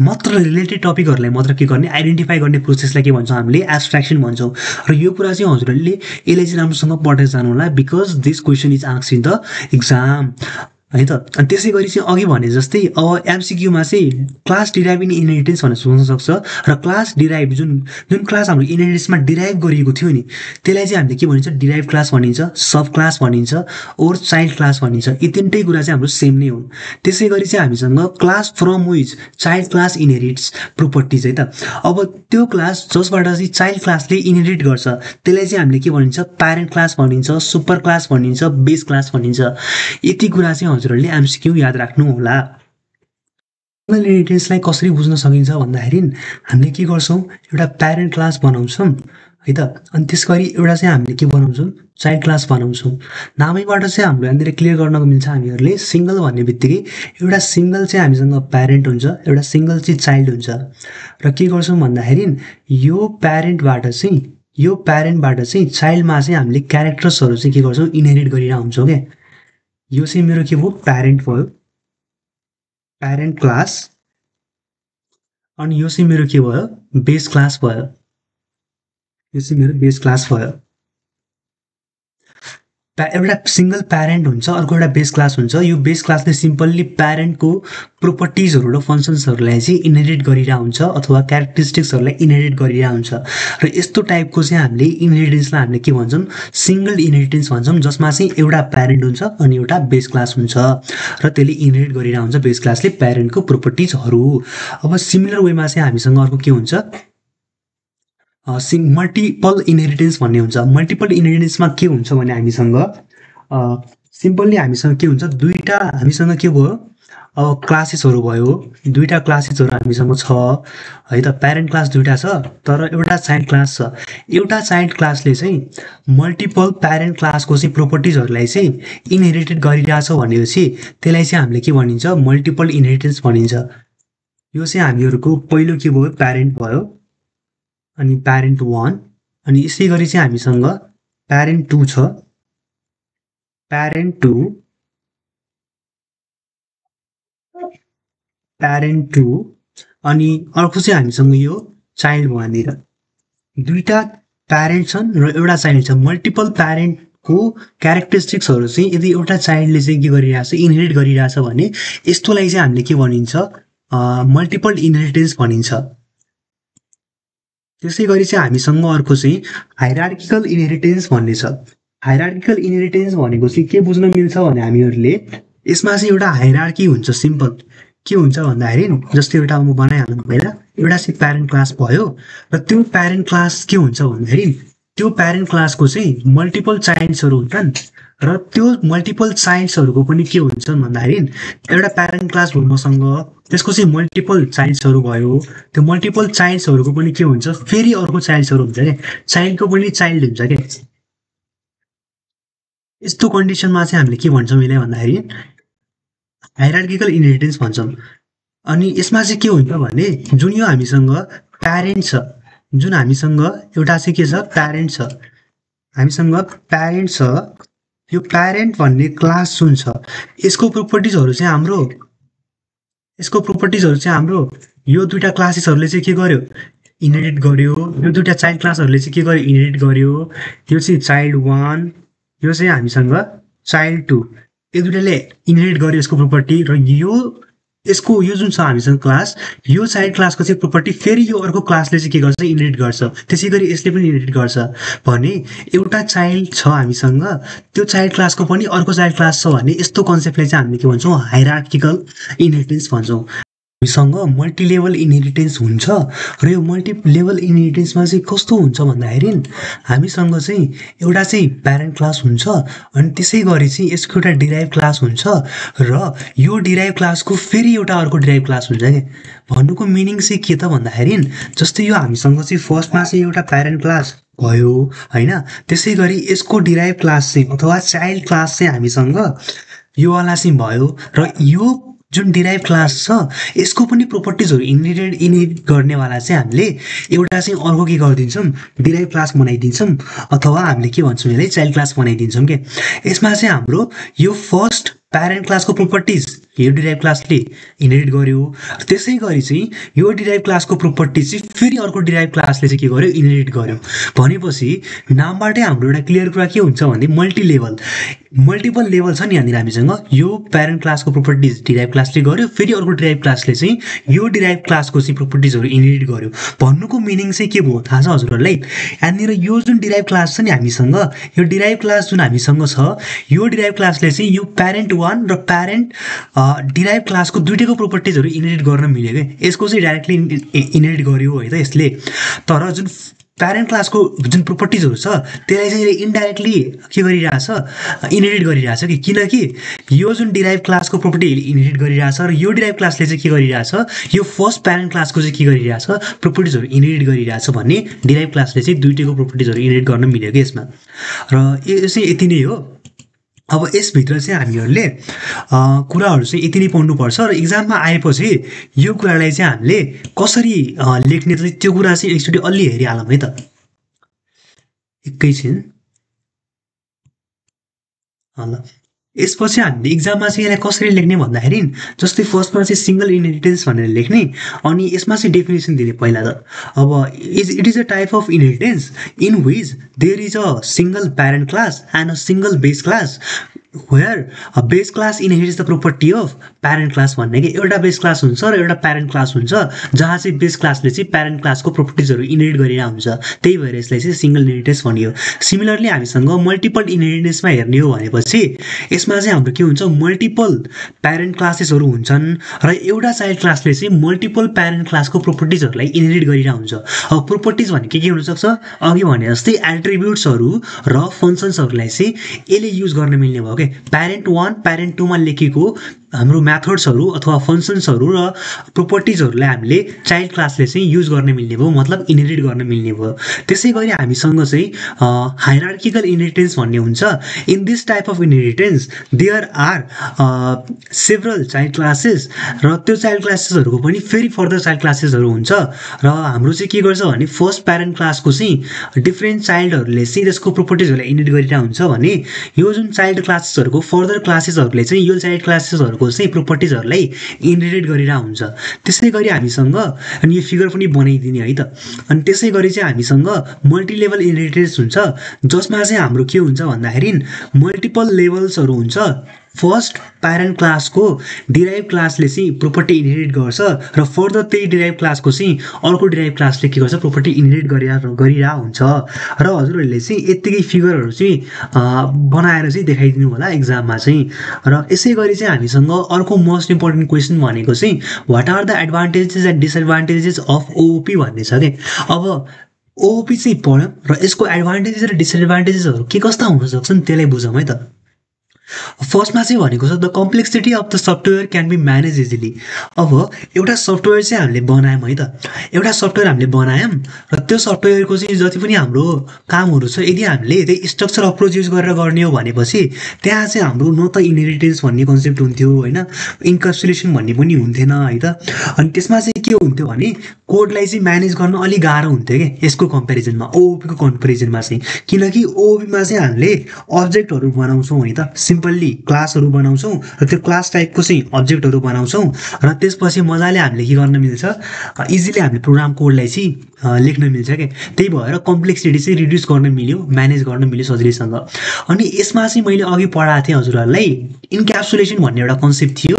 S1: मात्र रिलेटेड टपिकहरूलाई मात्र के गर्ने, आइडेन्टिफाई गर्ने प्रोसेसलाई के भन्छौँ हामीले, एब्स्ट्र्याक्सन भन्छौँ। र यो कुरा चाहिँ हजुरहरूले यसलाई चाहिँ राम्रोसँग पढेर जानु होला, because this question is asked in the exam है त। अनि त्यसै गरी चाहिँ अघि भने जस्तै अब एमसिक्यूमा चाहिँ क्लास डिराइभ इन इनहेरिटेन्स भनेर सोध्न सक्छ, र क्लास डिराइभ जुन क्लास हाम्रो इनहेरिटेन्समा डिराइभ गरिएको थियो नि त्यसलाई चाहिँ हामीले के भनिन्छ, डिराइभ क्लास भनिन्छ, सब क्लास भनिन्छ, ओर चाइल्ड क्लास भनिन्छ। यी तिनटै कुरा चाहिँ हाम्रो सेम नै हुन्। त्यसै गरी चाहिँ हामीसँग class from which child class inherits properties है त। अब त्यो क्लास जसबाट चाहिँ चाइल्ड क्लासले इनहेरिट गर्छ त्यसलाई चाहिँ हामीले के भनिन्छ, प्यारेन्ट क्लास भनिन्छ, सुपर क्लास भनिन्छ, बेस क्लास भनिन्छ। यति कुरा चाहिँ हजुरहरूले एमसिक्यू याद राख्नु होला। सिङ्गल इनहेरिटेन्सलाई कसरी बुझ्न सकिन्छ भन्दाखेरि हामीले के गर्छौँ, एउटा प्यारेन्ट क्लास बनाउँछौँ है त, अनि त्यस गरी एउटा चाहिँ हामीले के बनाउँछौँ, चाइल्ड क्लास बनाउँछौँ। नामैबाट चाहिँ हाम्रो यहाँनिर क्लियर गर्न मिल्छ, हामीहरूले सिङ्गल भन्ने बित्तिकै एउटा सिङ्गल चाहिँ हामीसँग प्यारेन्ट हुन्छ, एउटा सिङ्गल चाहिँ चाइल्ड हुन्छ। र के गर्छौँ भन्दाखेरि यो प्यारेन्टबाट चाहिँ चाइल्डमा चाहिँ हामीले क्यारेक्टर्सहरू चाहिँ के गर्छौँ, इनहेरिट गरिरहेको हुन्छौँ क्या। यो चाहिँ मेरो के भयो, प्यारेन्ट भयो, प्यारेन्ट क्लास। अनि यो चाहिँ मेरो के भयो, बेस क्लास भयो, यो चाहिँ मेरो बेस क्लास भयो। एउटा सिङ्गल प्यारेन्ट हुन्छ, अर्को एउटा बेस क्लास हुन्छ। यो बेस क्लासले सिम्पल्ली प्यारेन्टको प्रोपर्टिजहरू र फङ्सन्सहरूलाई चाहिँ इनहेरिट गरिरहेको हुन्छ, अथवा क्यारेक्टरिस्टिक्सहरूलाई इनहेरिट गरिरहेको हुन्छ। र यस्तो टाइपको चाहिँ हामीले इनहेरिटेन्सलाई हामीले के भन्छौँ, सिङ्गल इनहेरिटेन्स भन्छौँ, जसमा चाहिँ एउटा प्यारेन्ट हुन्छ अनि एउटा बेस क्लास हुन्छ, र त्यसले इनहेरिट गरिरहेको हुन्छ बेस क्लासले प्यारेन्टको प्रोपर्टिजहरू। अब सिमिलर वेमा चाहिँ हामीसँग अर्को के हुन्छ, मल्टिपल इनहेरिटेन्स भन्ने हुन्छ। मल्टिपल इनहेरिटेन्समा के हुन्छ भने हामीसँग सिम्पल्ली हामीसँग के हुन्छ, दुईवटा हामीसँग के भयो, अब क्लासेसहरू भयो, दुईवटा क्लासेसहरू हामीसँग छ है त। प्यारेन्ट क्लास दुईवटा छ तर एउटा चाइल्ड क्लास छ। एउटा चाइल्ड क्लासले चाहिँ मल्टिपल प्यारेन्ट क्लासको चाहिँ प्रोपर्टिजहरूलाई चाहिँ इनहेरिटेड गरिरहेछ भनेपछि त्यसलाई चाहिँ हामीले के भनिन्छ, मल्टिपल इनहेरिटेन्स भनिन्छ। यो चाहिँ हामीहरूको पहिलो के भयो, प्यारेन्ट भयो, अनि प्यारेन्ट 1, अनि यसै गरी चाहिँ हामीसँग प्यारेन्ट 2 छ, प्यारेन्ट 2, प्यारेन्ट 2, अनि अर्को चाहिँ हामीसँग यो चाइल्ड भयो। यहाँनिर दुईवटा प्यारेन्ट छन् र एउटा चाइल्ड छ। मल्टिपल प्यारेन्टको क्यारेक्टरिस्टिक्सहरू चाहिँ यदि एउटा चाइल्डले चाहिँ के गरिरहेछ, इनहेरिट गरिरहेछ भने यस्तोलाई चाहिँ हामीले के भनिन्छ, मल्टिपल इनहेरिटेन्स भनिन्छ। त्यसै गरी चाहिँ हामीसँग अर्को चाहिँ हाइरार्किकल इनहेरिटेन्स भन्ने छ। हाइरार्किकल इनहेरिटेन्स भनेको चाहिँ के बुझ्न मिल्छ भने हामीहरूले यसमा चाहिँ एउटा हाइरार्की हुन्छ। सिम्पल के हुन्छ भन्दाखेरि जस्तै एउटा म बनाइहाल्नु पहिला, एउटा चाहिँ प्यारेन्ट क्लास भयो, र त्यो प्यारेन्ट क्लास के हुन्छ भन्दाखेरि त्यो प्यारेन्ट क्लासको चाहिँ मल्टिपल चाइल्ड्सहरू हुन्छन्, र त्यो मल्टिपल चाइल्ड्सहरूको पनि के हुन्छन् भन्दाखेरि एउटा प्यारेन्ट क्लास भयो मसँग, त्यसको चाहिँ मल्टिपल चाइल्ड्सहरू भयो, त्यो मल्टिपल चाइल्ड्सहरूको पनि के हुन्छ, फेरि अर्को चाइल्ड्सहरू हुन्छ क्या, चाइल्डको पनि चाइल्ड हुन्छ क्या। यस्तो कन्डिसनमा चाहिँ हामीले के भन्छौँ यसलाई भन्दाखेरि हाइरार्किकल इनहेरिटेन्स भन्छौँ। अनि यसमा चाहिँ के हुन्छ भने जुन यो हामीसँग प्यारेन्ट छ, जुन हामीसँग एउटा चाहिँ के छ, प्यारेन्ट छ, हामीसँग प्यारेन्ट छ, यो प्यारेन्ट भन्ने क्लास जुन छ यसको प्रोपर्टिजहरू चाहिँ हाम्रो यो दुईवटा क्लासेसहरूले चाहिँ के गर्यो, इनहेरिट गर्यो। यो दुईवटा चाइल्ड क्लासहरूले चाहिँ के गर्यो, इनहेरिट गर्यो। यो चाहिँ चाइल्ड 1, यो चाहिँ हामीसँग चाइल्ड 2, यो दुईवटाले इनहेरिट गर्यो यसको प्रोपर्टी। र यो जुन छ हामीसँग क्लास, यो चाइल्ड क्लासको चाहिँ प्रोपर्टी फेरि यो अर्को क्लासले चाहिँ के गर्छ, इनहेरिट गर्छ। त्यसै गरी यसले पनि इनहेरिट गर्छ भने एउटा चाइल्ड छ हामीसँग, त्यो चाइल्ड क्लासको पनि अर्को चाइल्ड क्लास छ भने यस्तो कन्सेप्टलाई चाहिँ हामीले के भन्छौँ, हाइरार्किकल इनहेरिटेन्स भन्छौँ। हामीसँग मल्टिलेभल इनहेरिटेन्स हुन्छ र यो मल्टिलेभल इनहेरिटेन्समा चाहिँ कस्तो हुन्छ भन्दाखेरि हामीसँग चाहिँ एउटा चाहिँ प्यारेन्ट क्लास हुन्छ अनि त्यसै गरी चाहिँ यसको एउटा डिराइभ क्लास हुन्छ र यो डिराइभ क्लासको फेरि एउटा अर्को डिराइभ क्लास हुन्छ क्या। भन्नुको मिनिङ चाहिँ के त भन्दाखेरि जस्तै यो हामीसँग चाहिँ फर्स्टमा चाहिँ एउटा प्यारेन्ट क्लास भयो होइन, त्यसै गरी यसको डिराइभ क्लास चाहिँ अथवा चाइल्ड क्लास चाहिँ हामीसँग योवाला चाहिँ भयो र यो जुन डिराइभ क्लास छ यसको पनि प्रोपर्टिजहरू इनहेरिट गर्नेवाला चाहिँ हामीले एउटा चाहिँ अर्को के गरिदिन्छौँ डिराइभ क्लास बनाइदिन्छौँ अथवा हामीले के भन्छौँ यसलाई चाइल्ड क्लास बनाइदिन्छौँ के। यसमा चाहिँ हाम्रो यो फर्स्ट प्यारेन्ट क्लासको प्रोपर्टिज यो डिराइभ क्लासले इनहेरिट गर्यो, त्यसै गरी चाहिँ यो डिराइभ क्लासको प्रोपर्टिज चाहिँ फेरि अर्को डिराइभ क्लासले चाहिँ के गर्यो इनहेरिट गर्यो। भनेपछि नामबाटै हाम्रो एउटा क्लियर कुरा के हुन्छ भने मल्टिपल लेभल छ नि यहाँनिर हामीसँग। यो प्यारेन्ट क्लासको प्रोपर्टिज डिराइभ क्लासले गर्यो, फेरि अर्को डिराइभ क्लासले चाहिँ यो डिराइभ क्लासको चाहिँ प्रोपर्टिजहरू इनहेरिट गर्यो। भन्नुको मिनिङ चाहिँ के भयो थाहा छ हजुरहरूलाई? यहाँनिर यो जुन डिराइभ क्लास छ नि हामीसँग, यो डिराइभ क्लास जुन हामीसँग छ यो डिराइभ क्लासले चाहिँ यो प्यारेन्ट वान र प्यारेन्ट डिराइभ क्लासको दुइटैको प्रोपर्टिजहरू इनहेरिट गर्न मिल्यो क्या। यसको चाहिँ डाइरेक्टली इनहेरिट गर्यो है त यसले, तर जुन प्यारेन्ट क्लासको जुन प्रोपर्टिजहरू छ त्यसलाई चाहिँ इन्डाइरेक्टली के गरिरहेछ इनहेरिट गरिरहेछ कि, किनकि यो जुन डिराइभ क्लासको प्रोपर्टी इनहेरिट गरिरहेछ र यो डिराइभ क्लासले चाहिँ के गरिरहेछ यो फर्स्ट प्यारेन्ट क्लासको चाहिँ के गरिरहेछ प्रोपर्टिजहरू इनहेरिट गरिरहेछ भन्ने डिराइभ क्लासले चाहिँ दुइटैको प्रोपर्टिजहरू इनहेरिट गर्न मिल्यो कि यसमा। र यो चाहिँ यति नै हो। अब यसभित्र चाहिँ हामीहरूले कुराहरू चाहिँ यति नै पढ्नुपर्छ र इक्जाममा आएपछि यो कुरालाई चाहिँ हामीले कसरी लेख्ने चाहिँ त्यो कुरा चाहिँ एकचोटि अलि हेरिहालौँ है त एकैछिन। ल यसपछि हामीले इक्जाममा चाहिँ यसलाई कसरी लेख्ने भन्दाखेरि जस्तै फर्स्टमा चाहिँ सिङ्गल इनहेरिटेन्स भनेर लेख्ने अनि यसमा चाहिँ डेफिनेसन दिने पहिला त। अब it is a type of inheritance in which there is a single parent class and a single base class where a base class inherits the property of parent class भन्ने कि एउटा बेस क्लास हुन्छ र एउटा parent class हुन्छ जहाँ चाहिँ base क्लासले चाहिँ प्यारेन्ट क्लासको प्रोपर्टिजहरू इनहेरिट गरिरहेको हुन्छ, त्यही भएर यसलाई चाहिँ सिङ्गल इनहेरिटेन्स भनियो। सिमिलरली हामीसँग मल्टिपल इनहेरिटेन्समा हेर्ने हो भनेपछि यसमा चाहिँ हाम्रो के हुन्छ मल्टिपल प्यारेन्ट क्लासेसहरू हुन्छन् र एउटा चाइल्ड क्लासले चाहिँ मल्टिपल प्यारेन्ट क्लासको प्रोपर्टिजहरूलाई इनहेरिट गरिरहेको हुन्छ। अब प्रोपर्टिज भने के हुनसक्छ अघि भने जस्तै एट्रिब्युट्सहरू र फङ्सन्सहरूलाई चाहिँ यसले युज गर्न मिल्ने भयो क्या। प्यारेन्ट वान प्यारेन्ट टूमा लेखेको हाम्रो मेथड्सहरू अथवा फङ्सन्सहरू र प्रोपर्टिजहरूलाई हामीले चाइल्ड क्लासले चाहिँ युज गर्न मिल्ने भयो, मतलब इनहेरिट गर्न मिल्ने भयो। त्यसै गरी हामीसँग चाहिँ हायरार्किकल इनहेरिटेन्स भन्ने हुन्छ। In this type of inheritance there are several child classes र त्यो चाइल्ड क्लासेसहरूको पनि फेरि फर्दर चाइल्ड क्लासेसहरू हुन्छ र हाम्रो चाहिँ के गर्छ भने फर्स्ट प्यारेन्ट क्लासको चाहिँ डिफ्रेन्ट चाइल्डहरूले चाहिँ त्यसको प्रोपर्टिजहरूलाई इनहेरिट गरिरहेको हुन्छ भने यो जुन चाइल्ड क्लासेसहरूको फर्दर क्लासेसहरूले चाहिँ यो चाइल्ड क्लासेसहरूको चाहिँ प्रोपर्टिजहरूलाई इनहेरिट गरिरहेको हुन्छ। त्यसै गरी हामीसँग अनि यो फिगर पनि बनाइदिने है त। अनि त्यसै गरी चाहिँ हामीसँग मल्टिलेभल इनहेरिटेन्स हुन्छ जसमा चाहिँ हाम्रो के हुन्छ भन्दाखेरि मल्टिपल लेभल्सहरू हुन्छ। फर्स्ट प्यारेन्ट क्लासको डिराइभ क्लासले चाहिँ प्रोपर्टी इनहेरिट गर्छ र फर्दर त्यही डिराइभ क्लासको चाहिँ अर्को डिराइभ क्लासले के गर्छ प्रोपर्टी इनहेरिट गरिरहेको हुन्छ। र हजुरहरूले चाहिँ यत्तिकै फिगरहरू चाहिँ बनाएर चाहिँ देखाइदिनु होला इक्जाममा चाहिँ। र यसै गरी चाहिँ हामीसँग अर्को मोस्ट इम्पोर्टेन्ट क्वेसन भनेको चाहिँ what are the advantages and disadvantages of OOP भन्ने छ कि। अब ओओपी चाहिँ पढ्यौँ र यसको एडभान्टेजेस र डिसएडभान्टेजेसहरू के कस्ता हुन सक्छन् त्यसलाई बुझौँ है त। फर्स्टमा चाहिँ भनेको छ the complexity of the software can be manage easily. अब एउटा सफ्टवेयर चाहिँ हामीले बनायौँ है त, एउटा सफ्टवेयर हामीले बनायौँ र त्यो सफ्टवेयरको चाहिँ जति पनि हाम्रो कामहरू छ यदि हामीले त्यही स्ट्रक्चर अप्रोच युज गरेर गर्ने हो भनेपछि त्यहाँ चाहिँ हाम्रो न त इनहेरिटेन्स भन्ने कन्सेप्ट हुन्थ्यो होइन, इन्कर्सुलेसन भन्ने पनि हुन्थेन है त। अनि त्यसमा चाहिँ के हुन्थ्यो भने कोडलाई चाहिँ म्यानेज गर्न अलिक गाह्रो हुन्थ्यो क्या यसको कम्पेरिजनमा, ओओपीको कम्पेरिजनमा चाहिँ। किनकि ओओपीमा चाहिँ हामीले अब्जेक्टहरू बनाउँछौँ है त, सिम्पल्ली क्लासहरू बनाउँछौँ र त्यो क्लास टाइपको चाहिँ अब्जेक्टहरू बनाउँछौँ र त्यसपछि मजाले हामीले के गर्न मिल्छ इजिली हामीले प्रोग्राम कोडलाई चाहिँ लेख्न मिल्छ के त्यही भएर कम्प्लेक्सिटी चाहिँ रिड्युस गर्न मिल्यो म्यानेज गर्न मिल्यो सजिलैसँग अनि यसमा चाहिँ मैले अघि पढाएको थिएँ हजुरहरूलाई इन्क्याप्सुलेसन भन्ने एउटा कन्सेप्ट थियो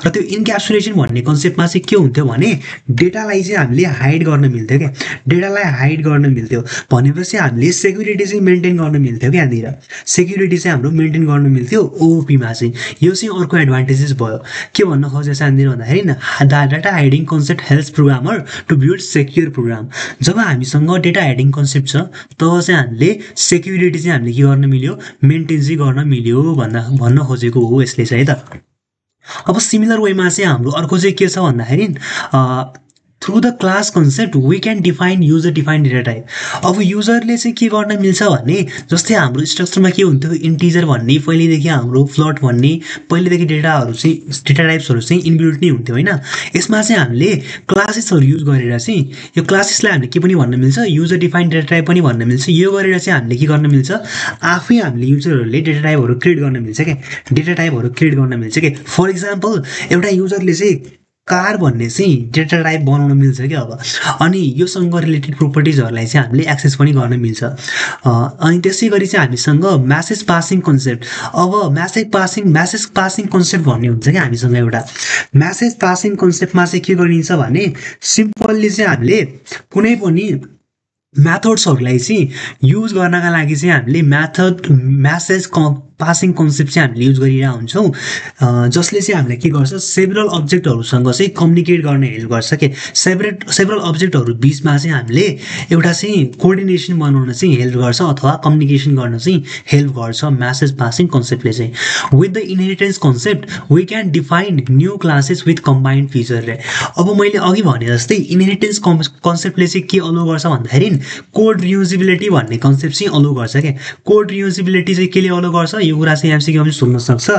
S1: र त्यो इन्क्याप्सुलेसन भन्ने कन्सेप्टमा चाहिँ के हुन्थ्यो भने डेटालाई चाहिँ हामीले हाइड गर्न मिल्थ्यो क्या डेटालाई हाइड गर्न मिल्थ्यो भनेपछि हामीले सेक्युरिटी चाहिँ मेन्टेन गर्न मिल्थ्यो क्या यहाँनिर सेक्युरिटी चाहिँ हाम्रो मेन्टेन गर्न मिल्थ्यो ओओपीमा चाहिँ यो चाहिँ अर्को एडभान्टेजेस भयो के भन्न खोजेछ यहाँनिर भन्दाखेरि data hiding concept helps programmer to build secure program जब हामीसँग डेटा हाइडिङ कन्सेप्ट छ तब चाहिँ हामीले सेक्युरिटी चाहिँ हामीले के गर्न मिल्यो मेन्टेन चाहिँ गर्न मिल्यो भन्न खोजेको हो यसले चाहिँ है त अब सिमिलर वेमा चाहिँ हाम्रो अर्को चाहिँ के छ भन्दाखेरि through the class concept we can define user define data type अब युजरले चाहिँ के गर्न मिल्छ भने जस्तै हाम्रो स्ट्रक्चरमा के हुन्थ्यो इन्टिजर भन्ने पहिलेदेखि हाम्रो फ्लोट भन्ने पहिलेदेखि डेटा टाइप्सहरू चाहिँ इनबिल्ट नै हुन्थ्यो होइन यसमा चाहिँ हामीले क्लासेसहरू युज गरेर चाहिँ यो क्लासेसलाई हामीले के पनि भन्न मिल्छ युजर डिफाइन डेटा टाइप पनि भन्न मिल्छ यो गरेर चाहिँ हामीले के गर्न मिल्छ आफै हामीले युजरहरूले डेटा टाइपहरू क्रिएट गर्न मिल्छ क्या डेटा टाइपहरू क्रिएट गर्न मिल्छ कि फर इक्जाम्पल एउटा युजरले चाहिँ कार भन्ने चाहिँ डेटा टाइप बनाउन मिल्छ क्या अब अनि योसँग रिलेटेड प्रोपर्टिजहरूलाई चाहिँ हामीले एक्सेस पनि गर्न मिल्छ अनि त्यसै गरी चाहिँ हामीसँग म्यासेज पासिङ कन्सेप्ट अब म्यासेज पासिङ कन्सेप्ट भन्ने हुन्छ क्या हामीसँग एउटा म्यासेज पासिङ कन्सेप्टमा चाहिँ के गरिन्छ भने सिम्पल्ली चाहिँ हामीले कुनै पनि म्याथड्सहरूलाई चाहिँ युज गर्नका लागि चाहिँ हामीले म्यासेज पासिङ कन्सेप्ट चाहिँ हामीले युज गरिरहेको हुन्छौँ जसले चाहिँ हामीलाई के गर्छ सेभरल अब्जेक्टहरूसँग चाहिँ कम्युनिकेट गर्न हेल्प गर्छ के सेभरल अब्जेक्टहरू बिचमा चाहिँ हामीले एउटा चाहिँ कोअर्डिनेसन बनाउन चाहिँ हेल्प गर्छ अथवा कम्युनिकेसन गर्न चाहिँ हेल्प गर्छ म्यासेज पासिङ कन्सेप्टले चाहिँ with the inheritance concept we can define new classes with combined फिचरले अब मैले अघि भने जस्तै इनहेरिटेन्स कन्सेप्टले चाहिँ के अलो गर्छ भन्दाखेरि कोड रियुजेबिलिटी भन्ने कन्सेप्ट चाहिँ अलो गर्छ क्या कोड रियुजेबिलिटी चाहिँ केले अलो गर्छ यो कुरा चाहिँ एमसीक्यूमा पनि सुन्न सक्छ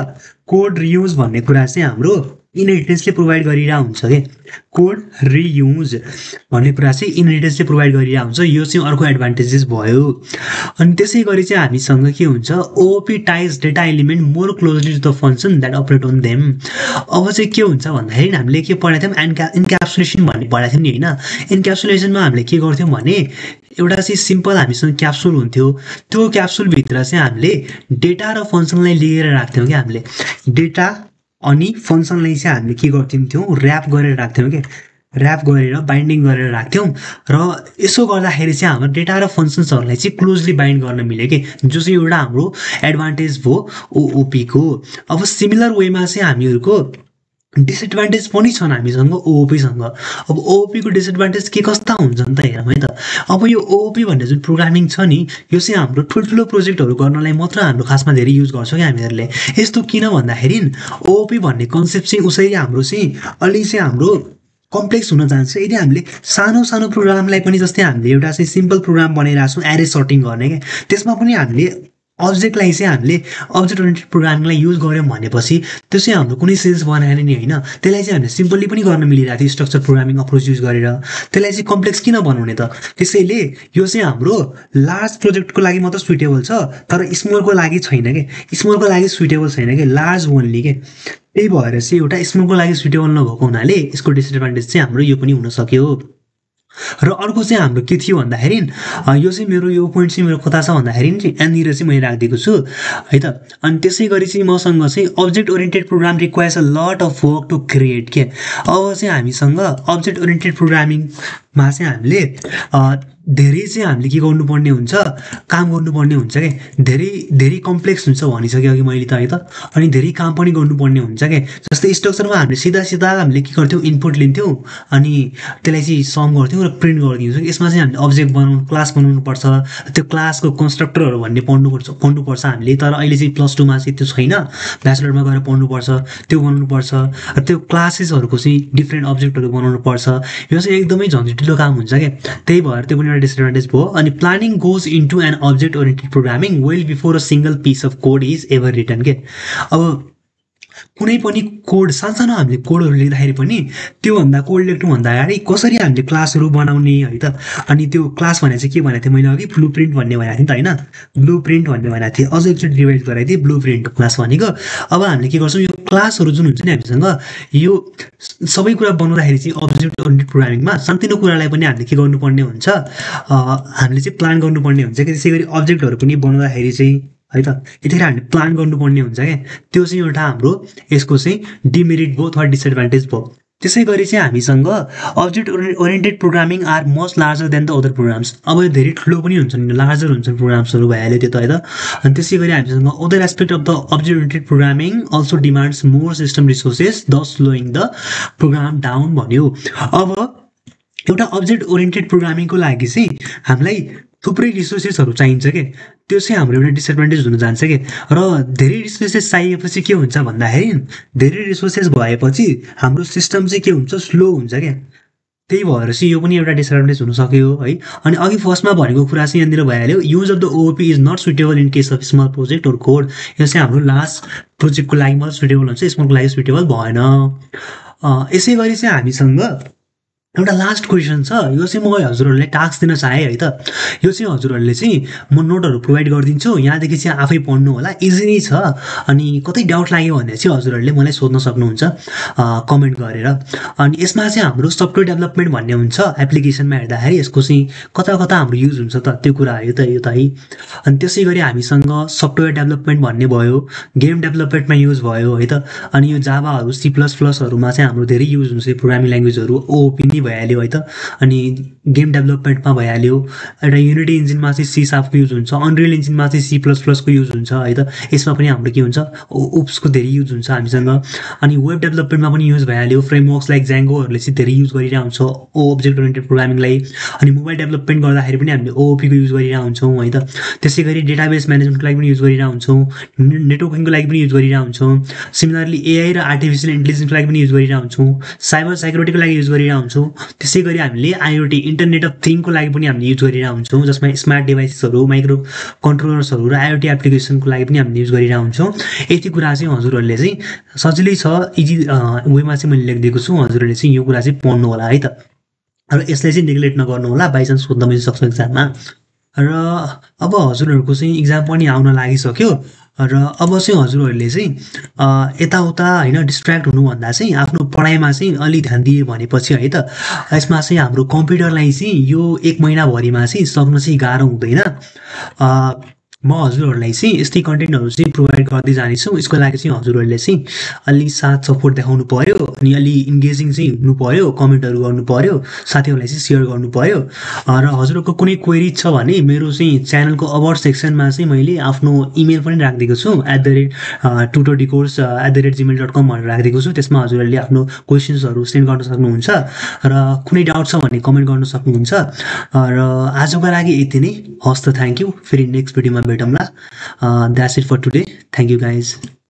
S1: कोड रियुज भन्ने कुरा चाहिँ हाम्रो इनहेरिटेन्सले प्रोभाइड गरिरहेको हुन्छ के कोड रियुज भन्ने कुरा चाहिँ इनहेरिटेन्सले प्रोभाइड गरिरहेको हुन्छ यो चाहिँ अर्को एडभान्टेजेस भयो अनि त्यसै गरी चाहिँ हामीसँग के हुन्छ OOP ties data element more closely to the function that operate on them अब चाहिँ के हुन्छ भन्दाखेरि हामीले के पढाएको थियौँ इन्क्याप्सुलेसन भन्ने पढाएको थियौँ नि होइन इन्क्याप्सुलेसनमा हामीले के गर्थ्यौँ भने एउटा चाहिँ सिम्पल हामीसँग क्याप्सुल हुन्थ्यो त्यो क्याप्सुलभित्र चाहिँ हामीले डेटा र फङ्सनलाई लिएर राख्थ्यौँ क्या हामीले डेटा अनि फङ्सनलाई चाहिँ हामीले के गर्थ्यौँ ऱ्याप गरेर राख्थ्यौँ क्या ऱ्याप गरेर बाइन्डिङ गरेर राख्थ्यौँ र यसो गर्दाखेरि चाहिँ हाम्रो डेटा र फङ्सन्सहरूलाई चाहिँ क्लोजली बाइन्ड गर्न मिल्यो कि जो चाहिँ एउटा हाम्रो एडभान्टेज भयो ओओपीको अब सिमिलर वेमा चाहिँ हामीहरूको डिसएडभान्टेज पनि छन् हामीसँग ओओपीसँग अब ओओपीको डिसएडभान्टेज के कस्ता हुन्छन् त हेरौँ है त अब यो ओओपी भन्ने जुन प्रोग्रामिङ छ नि यो चाहिँ हाम्रो ठुल्ठुलो प्रोजेक्टहरू गर्नलाई मात्र हाम्रो खासमा धेरै युज गर्छौँ क्या हामीहरूले यस्तो किन भन्दाखेरि ओओपी भन्ने कन्सेप्ट चाहिँ उसरी हाम्रो चाहिँ अलि चाहिँ हाम्रो कम्प्लेक्स हुन जान्छ यदि हामीले सानो सानो प्रोग्रामलाई पनि जस्तै हामीले एउटा चाहिँ सिम्पल प्रोग्राम बनाइरहेको छौँ एरे सर्टिङ गर्ने क्या त्यसमा पनि हामीले अब्जेक्टलाई चाहिँ हामीले अब्जेक्ट ओरिएन्टेड प्रोग्रामिङलाई युज गऱ्यौँ भनेपछि त्यो चाहिँ हाम्रो कुनै सेन्स बनाएन नि होइन त्यसलाई चाहिँ हामीले सिम्पली पनि गर्न मिलिरहेको थियो स्ट्रक्चर प्रोग्रामिङ अप्रोच युज गरेर त्यसलाई चाहिँ कम्प्लेक्स किन बनाउने त त्यसैले यो चाहिँ हाम्रो लार्ज प्रोजेक्टको लागि मात्र सुइटेबल छ तर स्मलको लागि छैन कि स्मलको लागि सुइटेबल छैन कि लार्ज ओन्ली के त्यही भएर चाहिँ एउटा स्मलको लागि सुइटेबल नभएको हुनाले यसको डिसएडभान्टेज चाहिँ हाम्रो यो पनि हुन सक्यो र अर्को चाहिँ हाम्रो के थियो भन्दाखेरि यो चाहिँ मेरो यो पोइन्ट चाहिँ मेरो कता छ भन्दाखेरि यहाँनिर चाहिँ मैले राखिदिएको छु है त अनि त्यसै गरी चाहिँ मसँग चाहिँ object oriented program requires a lot of work to create के अब चाहिँ हामीसँग अब्जेक्ट ओरिएन्टेड प्रोग्रामिङमा चाहिँ हामीले धेरै चाहिँ हामीले के गर्नुपर्ने हुन्छ काम गर्नुपर्ने हुन्छ क्या धेरै कम्प्लेक्स हुन्छ भनिसक्यो अघि मैले त है त अनि धेरै काम पनि गर्नुपर्ने हुन्छ क्या जस्तै स्ट्रक्चरमा हामीले सिधा हामीले के गर्थ्यौँ इनपुट लिन्थ्यौँ अनि त्यसलाई चाहिँ सम गर्थ्यौँ र प्रिन्ट गरिदिन्छौँ यसमा चाहिँ हामीले अब्जेक्ट बनाउनु क्लास बनाउनुपर्छ त्यो क्लासको कन्स्ट्रक्टरहरू भन्ने पढ्नुपर्छ हामीले तर अहिले चाहिँ +2मा चाहिँ त्यो छैन ब्याचलरमा गएर पढ्नुपर्छ त्यो बनाउनुपर्छ त्यो क्लासेसहरूको चाहिँ डिफ्रेन्ट अब्जेक्टहरू बनाउनुपर्छ यो चाहिँ एकदमै झन्झटिलो काम हुन्छ क्या त्यही भएर त्यो पनि एउटा डिसएडभान्टेज भयो अनि planning goes into an object oriented programming well before a single piece of code is ever written के अब कुनै पनि कोड सानसानो हामीले कोडहरू लेख्दाखेरि पनि त्योभन्दा कोड लेख्नुभन्दा अगाडि कसरी हामीले क्लासहरू बनाउने है त। अनि त्यो क्लास भने चाहिँ के भनेको थिएँ मैले अघि ब्लु प्रिन्ट भन्ने भनेको थिएँ नि त होइन, ब्लु प्रिन्ट भन्ने भनेको थिएँ, अझ एकचोटि रिभाइज गराइदिएँ ब्लु प्रिन्ट क्लास भनेको। अब हामीले के गर्छौँ, यो क्लासहरू जुन हुन्छ नि हामीसँग, यो सबै कुरा बनाउँदाखेरि चाहिँ अब्जेक्ट ओरिएन्टेड प्रोग्रामिङमा सानोतिनो कुरालाई पनि हामीले के गर्नुपर्ने हुन्छ, हामीले चाहिँ प्लान गर्नुपर्ने हुन्छ कि। त्यसै गरी अब्जेक्टहरू पनि बनाउँदाखेरि चाहिँ है त यतिखेर हामीले प्लान गर्नुपर्ने हुन्छ क्या। त्यो चाहिँ एउटा हाम्रो यसको चाहिँ डिमेरिट भयो अथवा डिसएडभान्टेज भयो। त्यसै गरी चाहिँ हामीसँग object oriented programming are much larger than the other programs. अब यो धेरै ठुलो पनि हुन्छन्, लार्जर हुन्छन् प्रोग्राम्सहरू भइहाल्यो त्यो त है त। अनि त्यसै गरी हामीसँग other aspect of the object oriented programming also demands more system resources the slowing the program down भन्यो। अब एउटा अब्जेक्ट ओरिएन्टेड प्रोग्रामिङको लागि चाहिँ हामीलाई थुप्रै रिसोर्सेसहरू चाहिन्छ के, त्यो चाहिँ हाम्रो एउटा डिसएडभान्टेज हुन जान्छ कि। र धेरै रिसोर्सेस चाहिएपछि के हुन्छ भन्दाखेरि, धेरै रिसोर्सेस भएपछि हाम्रो सिस्टम चाहिँ के हुन्छ, स्लो हुन्छ क्या। त्यही भएर चाहिँ यो पनि एउटा डिसएडभान्टेज हुन सक्यो है। अनि अघि फर्स्टमा भनेको कुरा चाहिँ यहाँनिर भइहाल्यो, use of the OOP is not suitable in case of small project or code. यो चाहिँ हाम्रो लास्ट प्रोजेक्टको लागि मात्र सुटेबल हुन्छ, स्मलको लागि सुटेबल भएन। यसै गरी चाहिँ हामीसँग एउटा लास्ट क्वेसन छ, यो चाहिँ म हजुरहरूले टास्क दिन चाहेँ है त। यो चाहिँ हजुरहरूले चाहिँ म नोटहरू प्रोभाइड गरिदिन्छु, यहाँदेखि चाहिँ आफै पढ्नु होला, इजी नै छ। अनि कतै डाउट लाग्यो भने चाहिँ हजुरहरूले मलाई सोध्न सक्नुहुन्छ कमेन्ट गरेर। अनि यसमा चाहिँ हाम्रो सफ्टवेयर डेभलपमेन्ट भन्ने हुन्छ, एप्लिकेसनमा हेर्दाखेरि यसको चाहिँ कता कता हाम्रो युज हुन्छ त त्यो कुरा हो त यो त है। अनि त्यसै गरी हामीसँग सफ्टवेयर डेभलपमेन्ट भन्ने भयो, गेम डेभलपमेन्टमा युज भयो है त। अनि यो जाभाहरू C++हरूमा चाहिँ हाम्रो धेरै युज हुन्छ प्रोग्रामिङ ल्याङ्ग्वेजहरू, ओओपी नै भइहाल्यो है त। अनि गेम डेभलपमेन्टमा भइहाल्यो, एउटा युनिटी इन्जिनमा चाहिँ C# को युज हुन्छ, अनरियल इन्जिनमा चाहिँ C++ को युज हुन्छ है त। यसमा पनि हाम्रो के हुन्छ, ओप्सको धेरै युज हुन्छ हामीसँग। अनि वेब डेभलपमेन्टमा पनि युज भइहाल्यो, फ्रेमवर्क्स लाइक ज्याङ्गोहरूले चाहिँ धेरै युज गरिरहेको हुन्छ अब्जेक्ट ओरिएन्टेड प्रोग्रामिङलाई। अनि मोबाइल डेभलपमेन्ट गर्दाखेरि पनि हामीले ओओपीको युज गरिरहेको हुन्छौँ है त। त्यसै गरी डेटाबेस म्यानेजमेन्टको लागि पनि युज गरिरहेको हुन्छौँ, नेटवर्किङको लागि पनि युज गरिरहेको हुन्छौँ। सिमिलरली एआई र आर्टिफिसियल इन्टेलिजेन्सको लागि पनि युज गरिरहेको हुन्छौँ, साइबर सेक्युरिटीको लागि युज गरिरहेको हुन्छौँ। त्यसै गरी हामीले आइओटी इन्टरनेट अफ थिङको लागि पनि हामीले युज गरिरहेको हुन्छौँ, जसमा स्मार्ट डिभाइसेसहरू, माइक्रो कन्ट्रोलर्सहरू र आइओटी एप्लिकेसनको लागि पनि हामीले युज गरिरहेको हुन्छौँ। यति कुरा चाहिँ हजुरहरूले चाहिँ सजिलै छ, इजी वेमा चाहिँ मैले लेखिदिएको छु, हजुरहरूले चाहिँ यो कुरा चाहिँ पढ्नु होला है त। र यसलाई चाहिँ नेग्लेक्ट नगर्नु होला, बाइचान्स सोध्न पनि सक्छ एक्जाममा। र अब हजुरहरूको चाहिँ इक्जाम पनि आउन लागिसक्यो। र अब चाहिँ हजुरहरूले चाहिँ यताउता होइन डिस्ट्र्याक्ट हुनुभन्दा चाहिँ आफ्नो पढाइमा चाहिँ अलि ध्यान दिए भनेपछि है त, यसमा चाहिँ हाम्रो कम्प्युटरलाई चाहिँ यो 1 महिनाभरिमा चाहिँ सक्न चाहिँ गाह्रो हुँदैन। म हजुरहरूलाई चाहिँ यस्तै कन्टेन्टहरू चाहिँ प्रोभाइड गर्दै जानेछु। यसको लागि चाहिँ हजुरहरूले चाहिँ अलि साथ सपोर्ट देखाउनु पऱ्यो, अनि अलि इन्गेजिङ चाहिँ हुनु पऱ्यो, कमेन्टहरू गर्नु पऱ्यो, साथीहरूलाई चाहिँ सेयर गर्नु पऱ्यो। र हजुरहरूको कुनै क्वेरी छ भने मेरो चाहिँ च्यानलको अबाउट सेक्सनमा चाहिँ मैले आफ्नो इमेल पनि राखिदिएको छु, @tutordecourse@gmail.com भनेर राखिदिएको छु। त्यसमा हजुरहरूले आफ्नो क्वेसन्सहरू सेन्ड गर्न सक्नुहुन्छ र कुनै डाउट छ भने कमेन्ट गर्न सक्नुहुन्छ। र आजको लागि यति नै, हस् त, थ्याङ्क यू। फेरि नेक्स्ट भिडियोमा भेटौँला। That's it for today. Thank you guys.